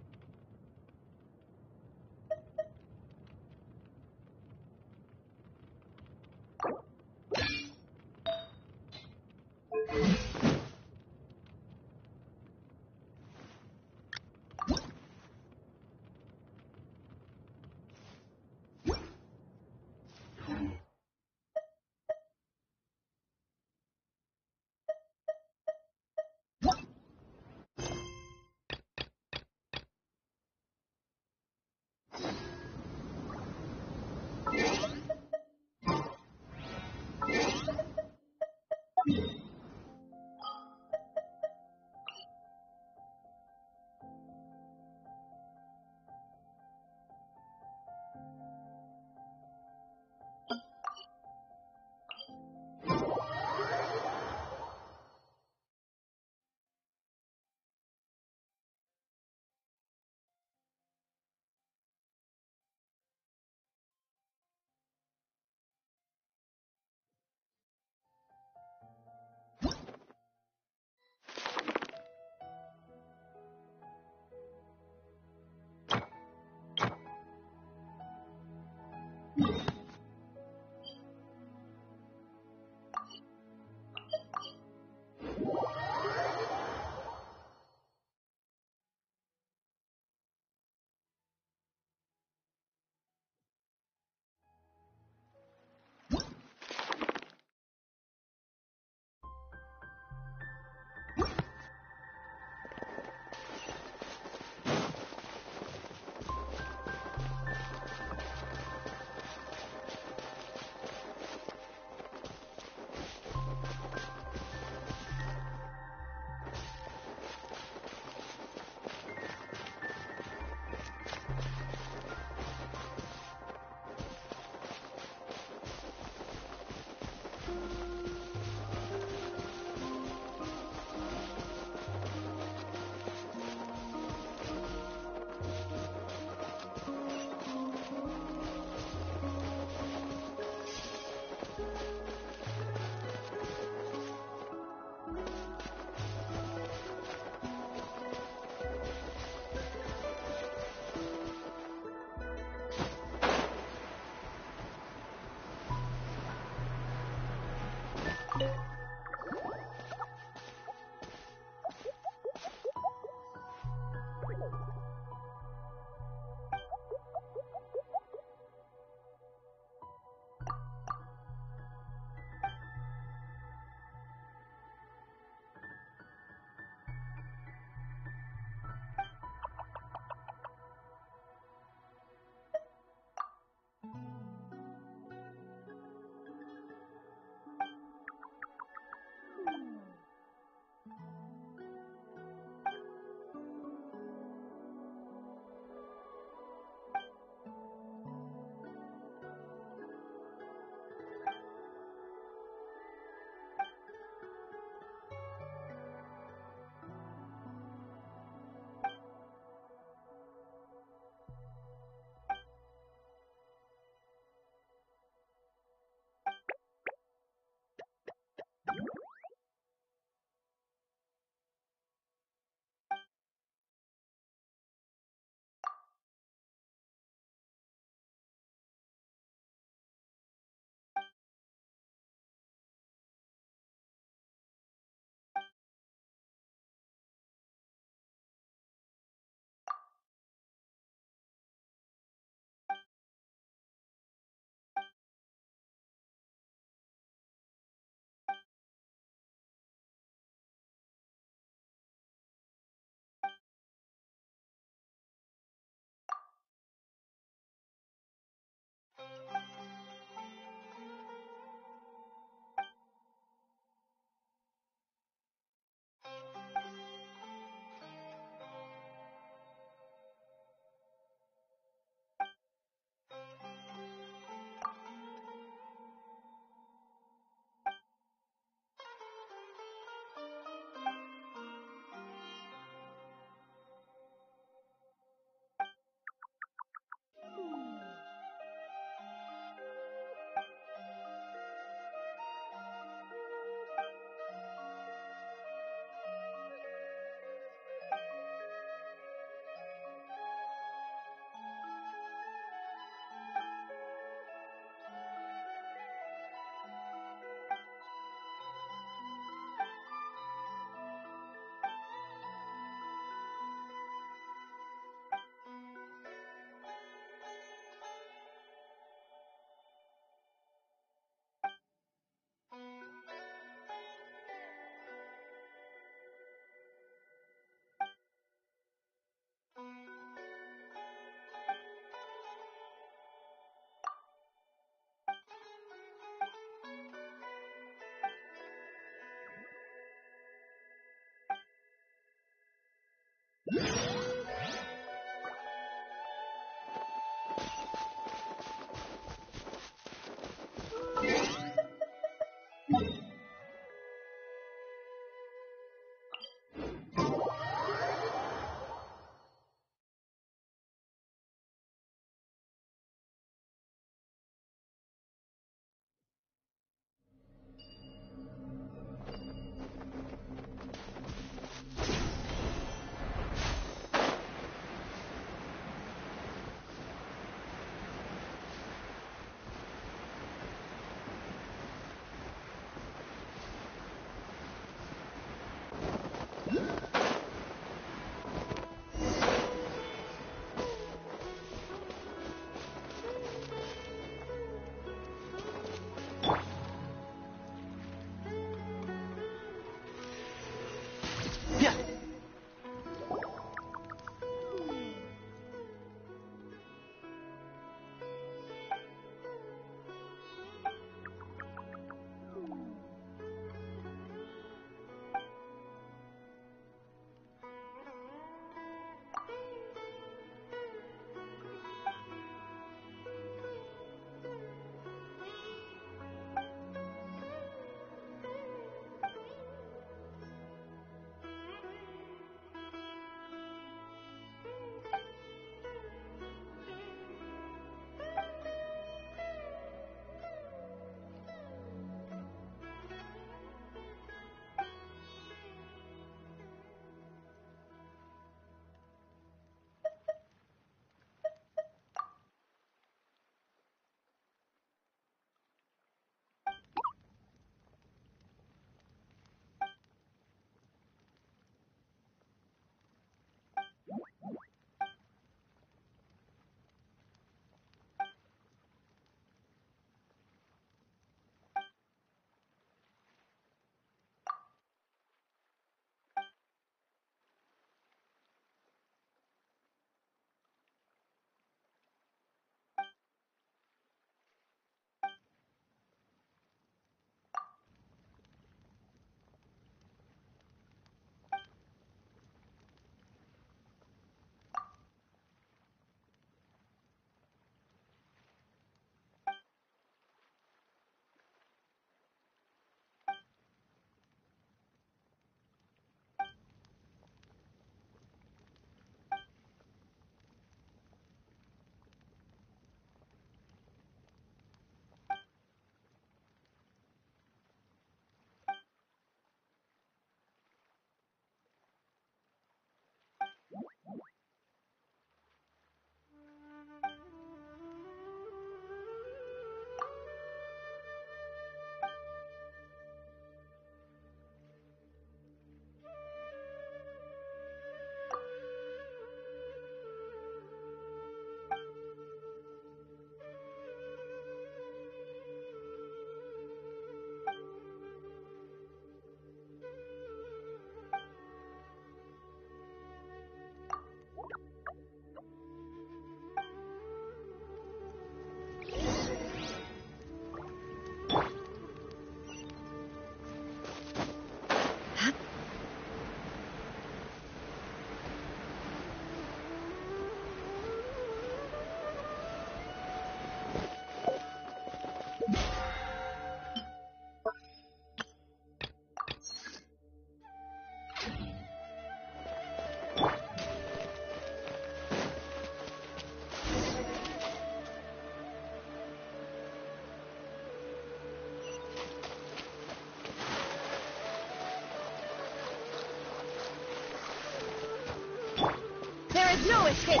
No escape!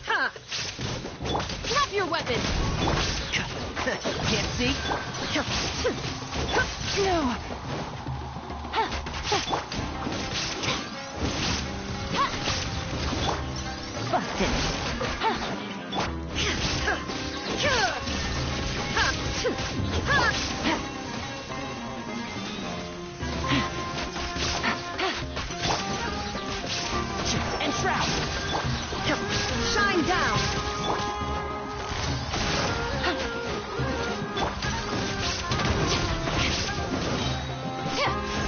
Ha! Drop your weapon! Can't see? No! Busted. And shroud! Shine down!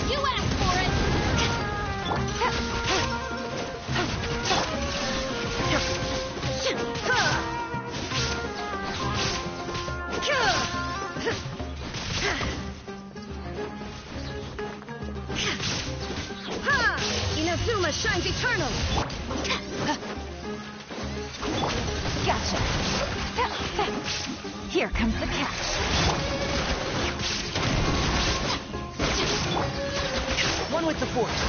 You asked for Inazuma shines eternal! Gotcha. Here comes the catch. One with the force.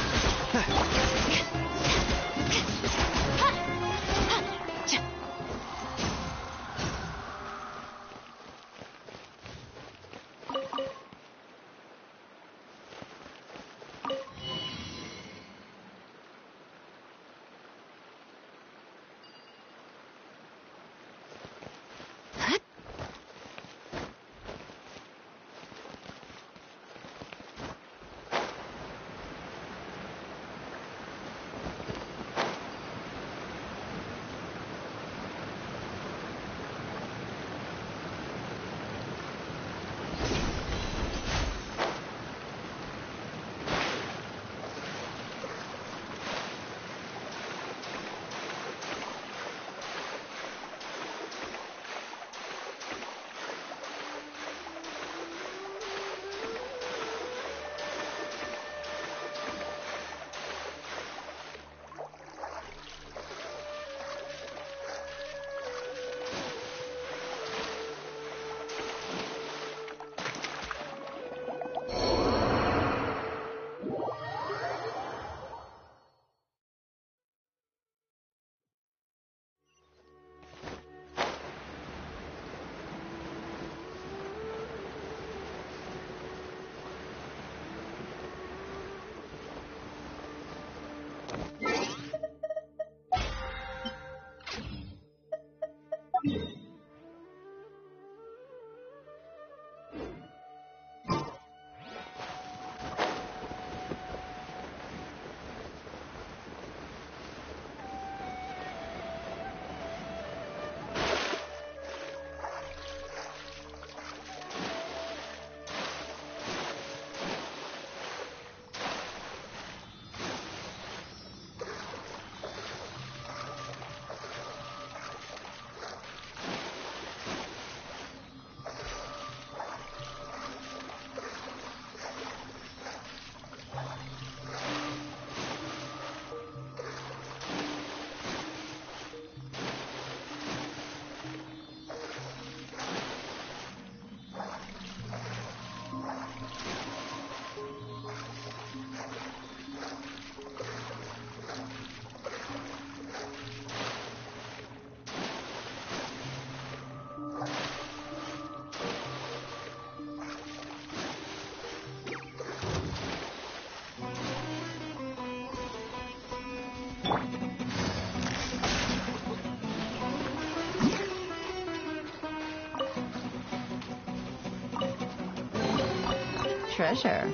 Treasure.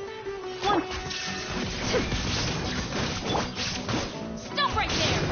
Stop right there!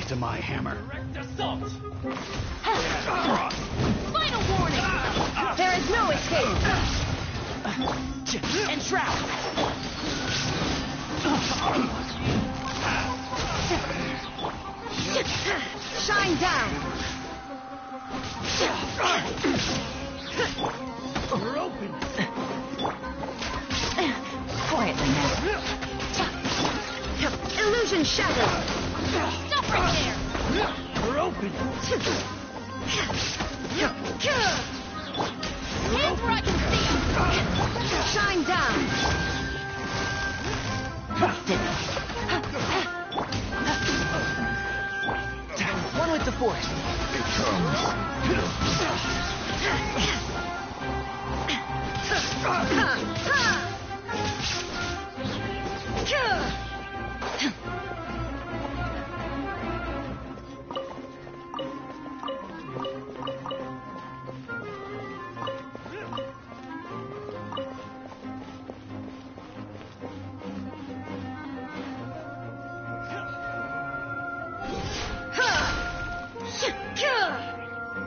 to my hammer. Final warning! There is no escape! Entrap! Shine down! We're open. Quietly now. Illusion shattered! Stop right there! We're open. Hands where I can see! Shine down! One with the force.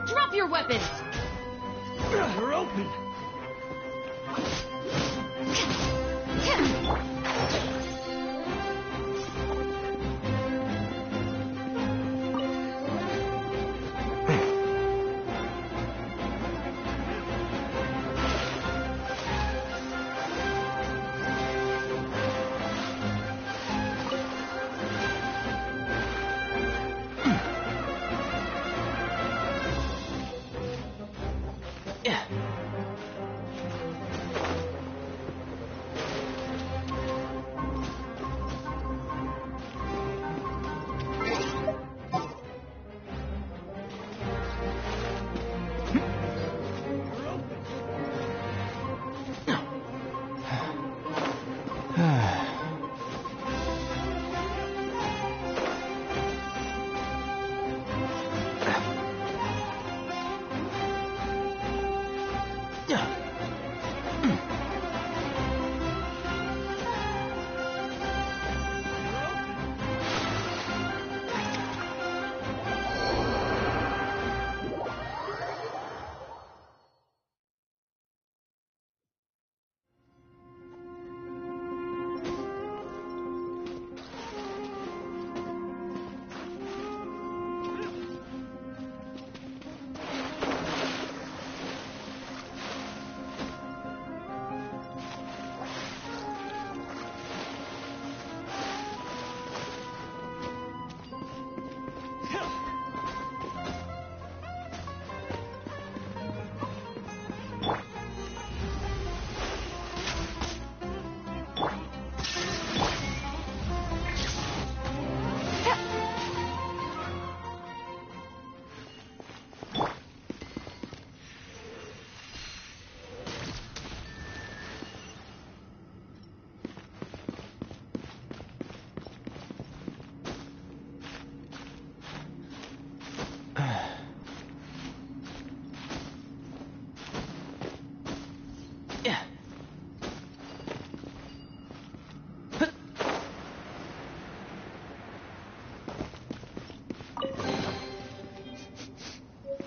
Drop your weapons! We're open.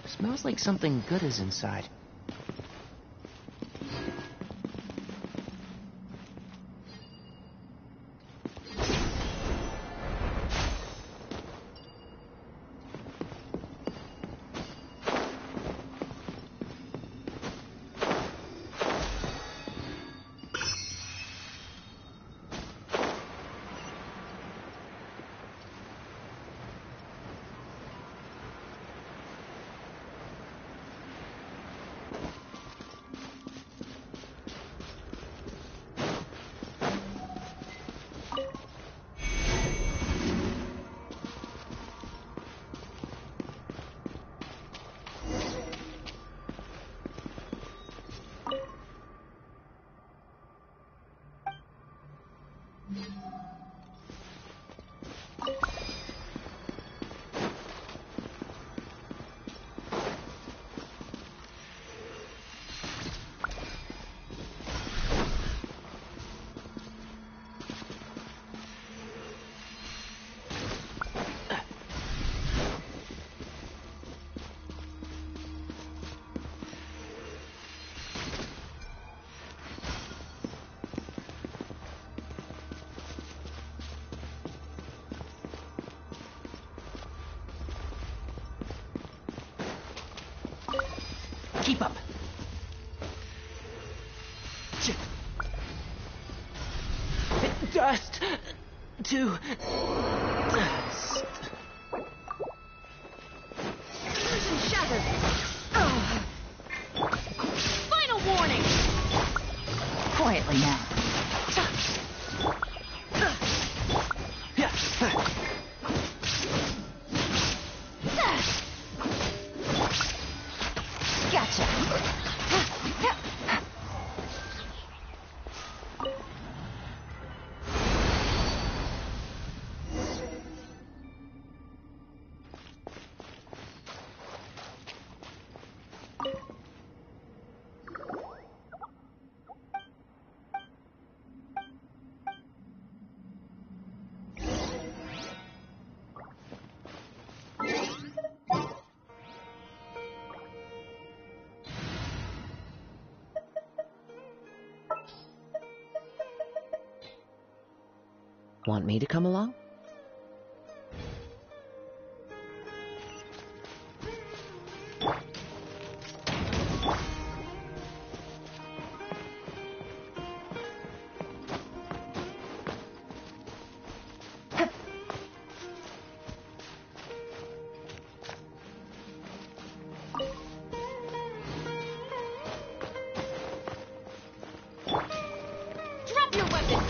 Smells like something good is inside. Keep up. Dust to dust. Shattered. Final warning. Quietly now. Gotcha. Want me to come along? Drop your weapon.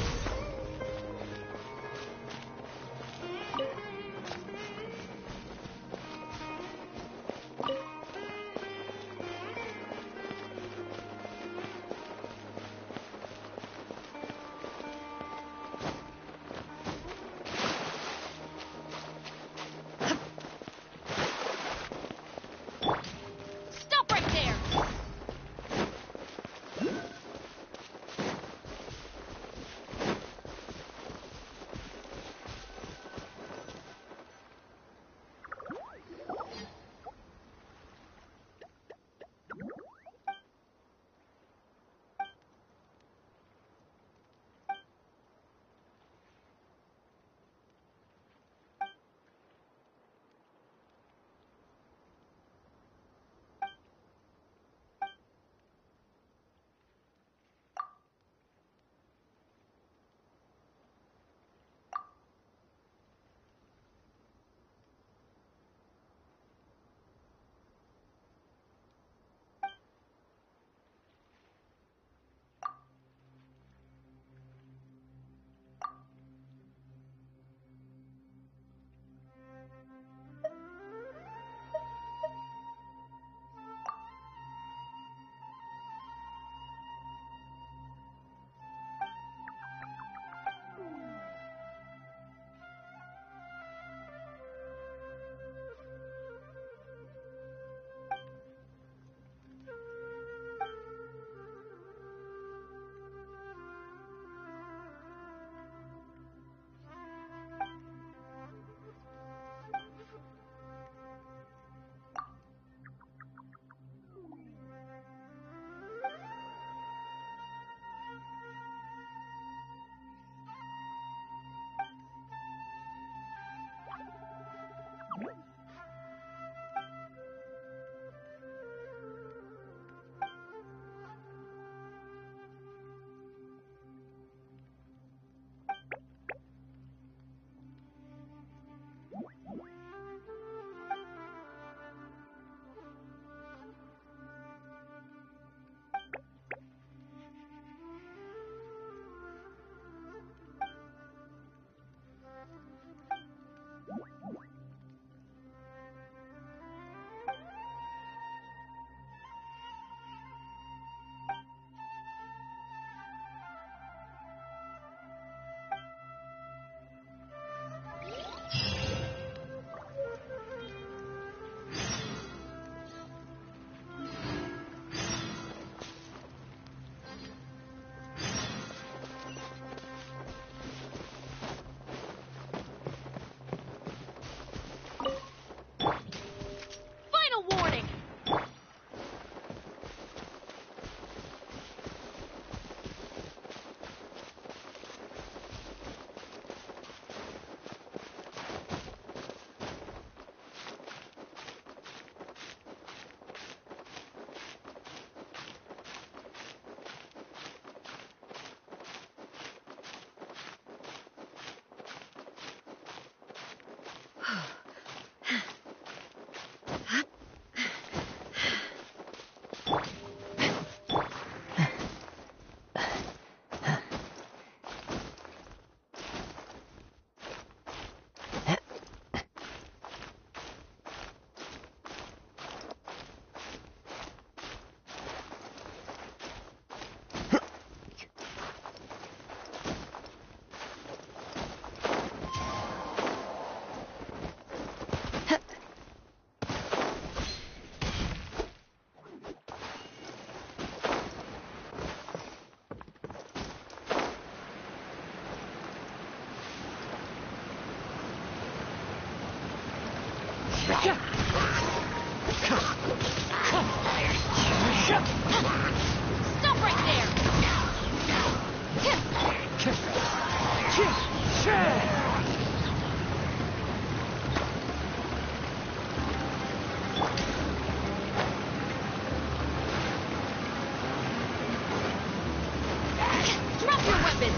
Stop right there! Drop your weapon!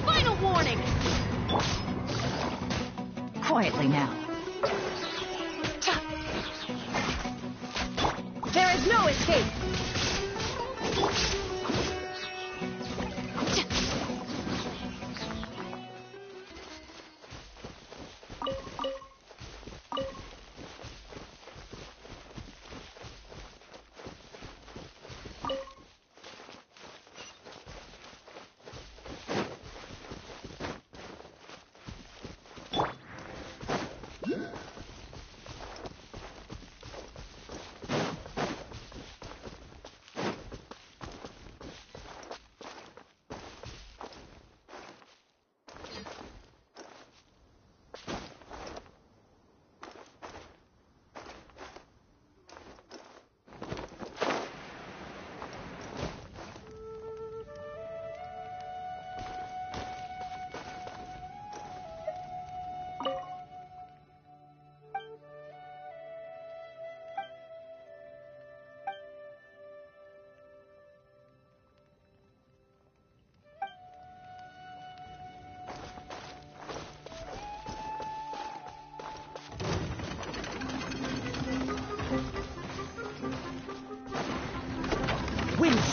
Final warning! Quietly now. There is no escape!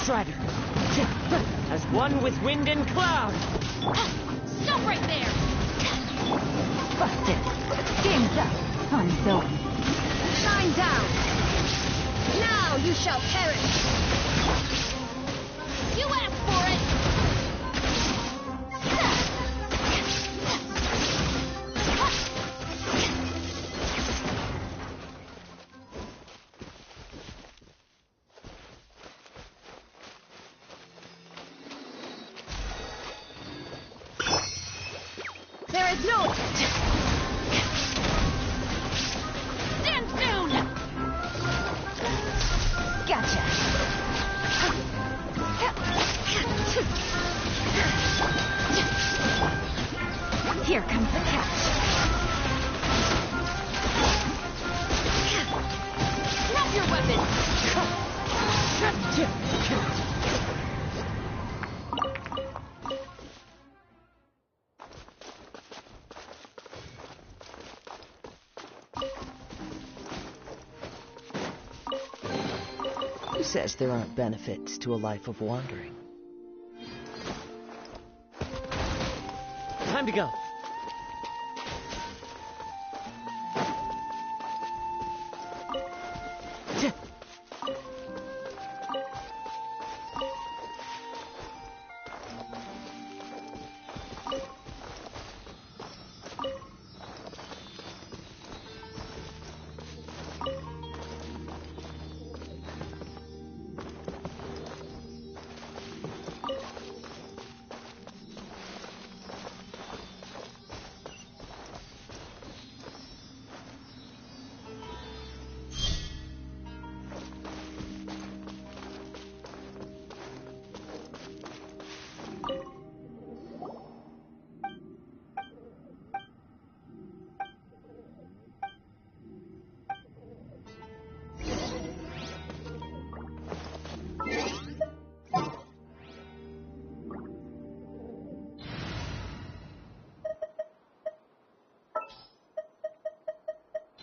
Strider. As one with wind and cloud. Stop right there! Busted. Game's up. Time's over. Shine down! Now you shall perish! You asked for it! There is no... Stand down! Gotcha! Here comes the catch. Drop your weapon! Who says there aren't benefits to a life of wandering? Time to go.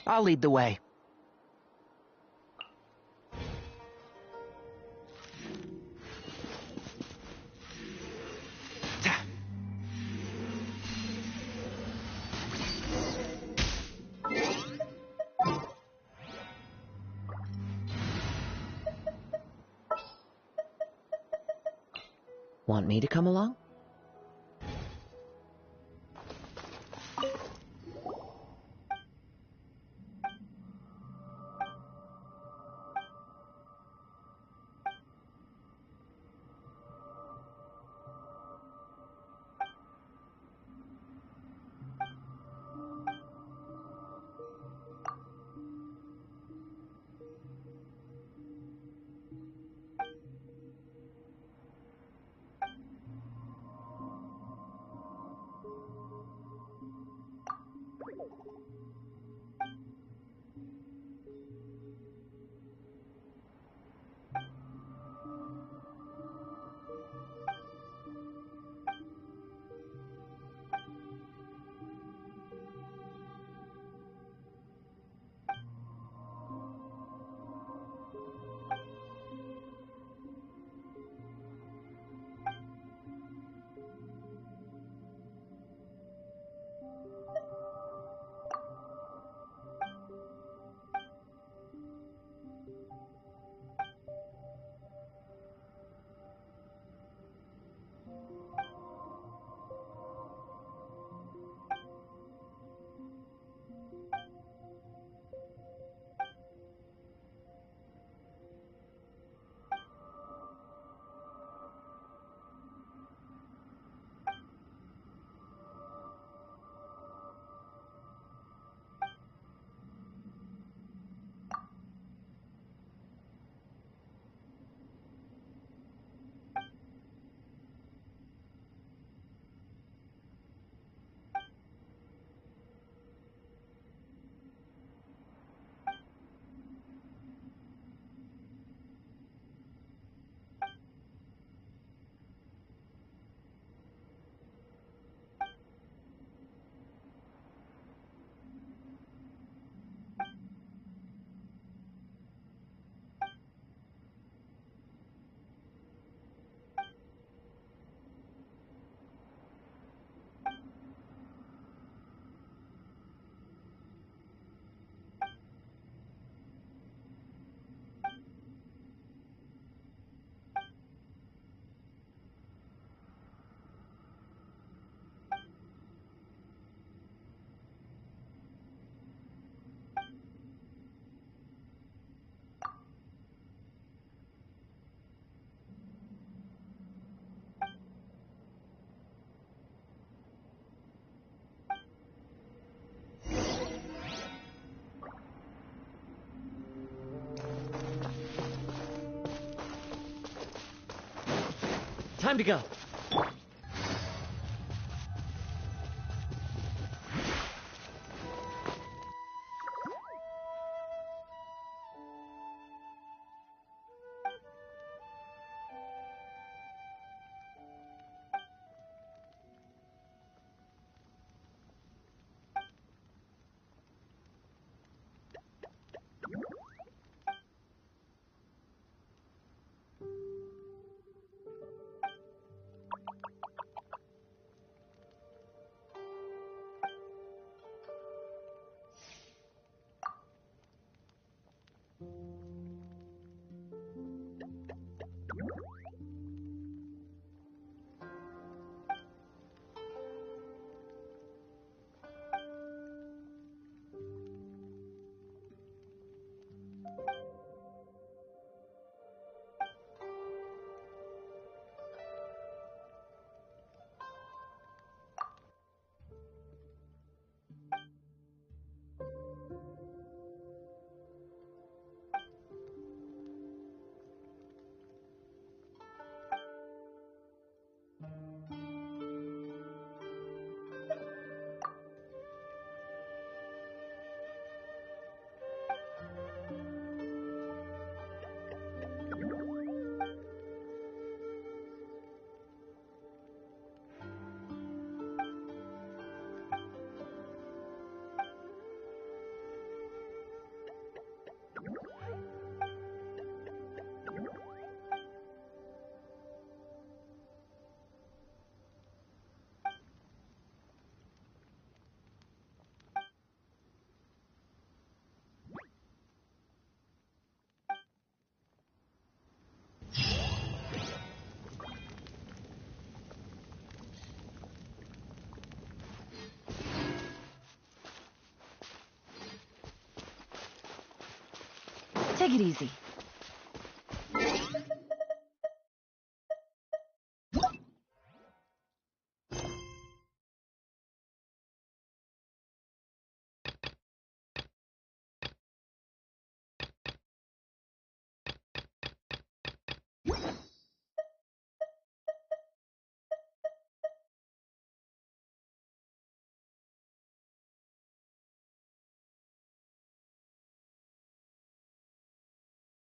I'll lead the way. Want me to come along? Time to go. Take it easy.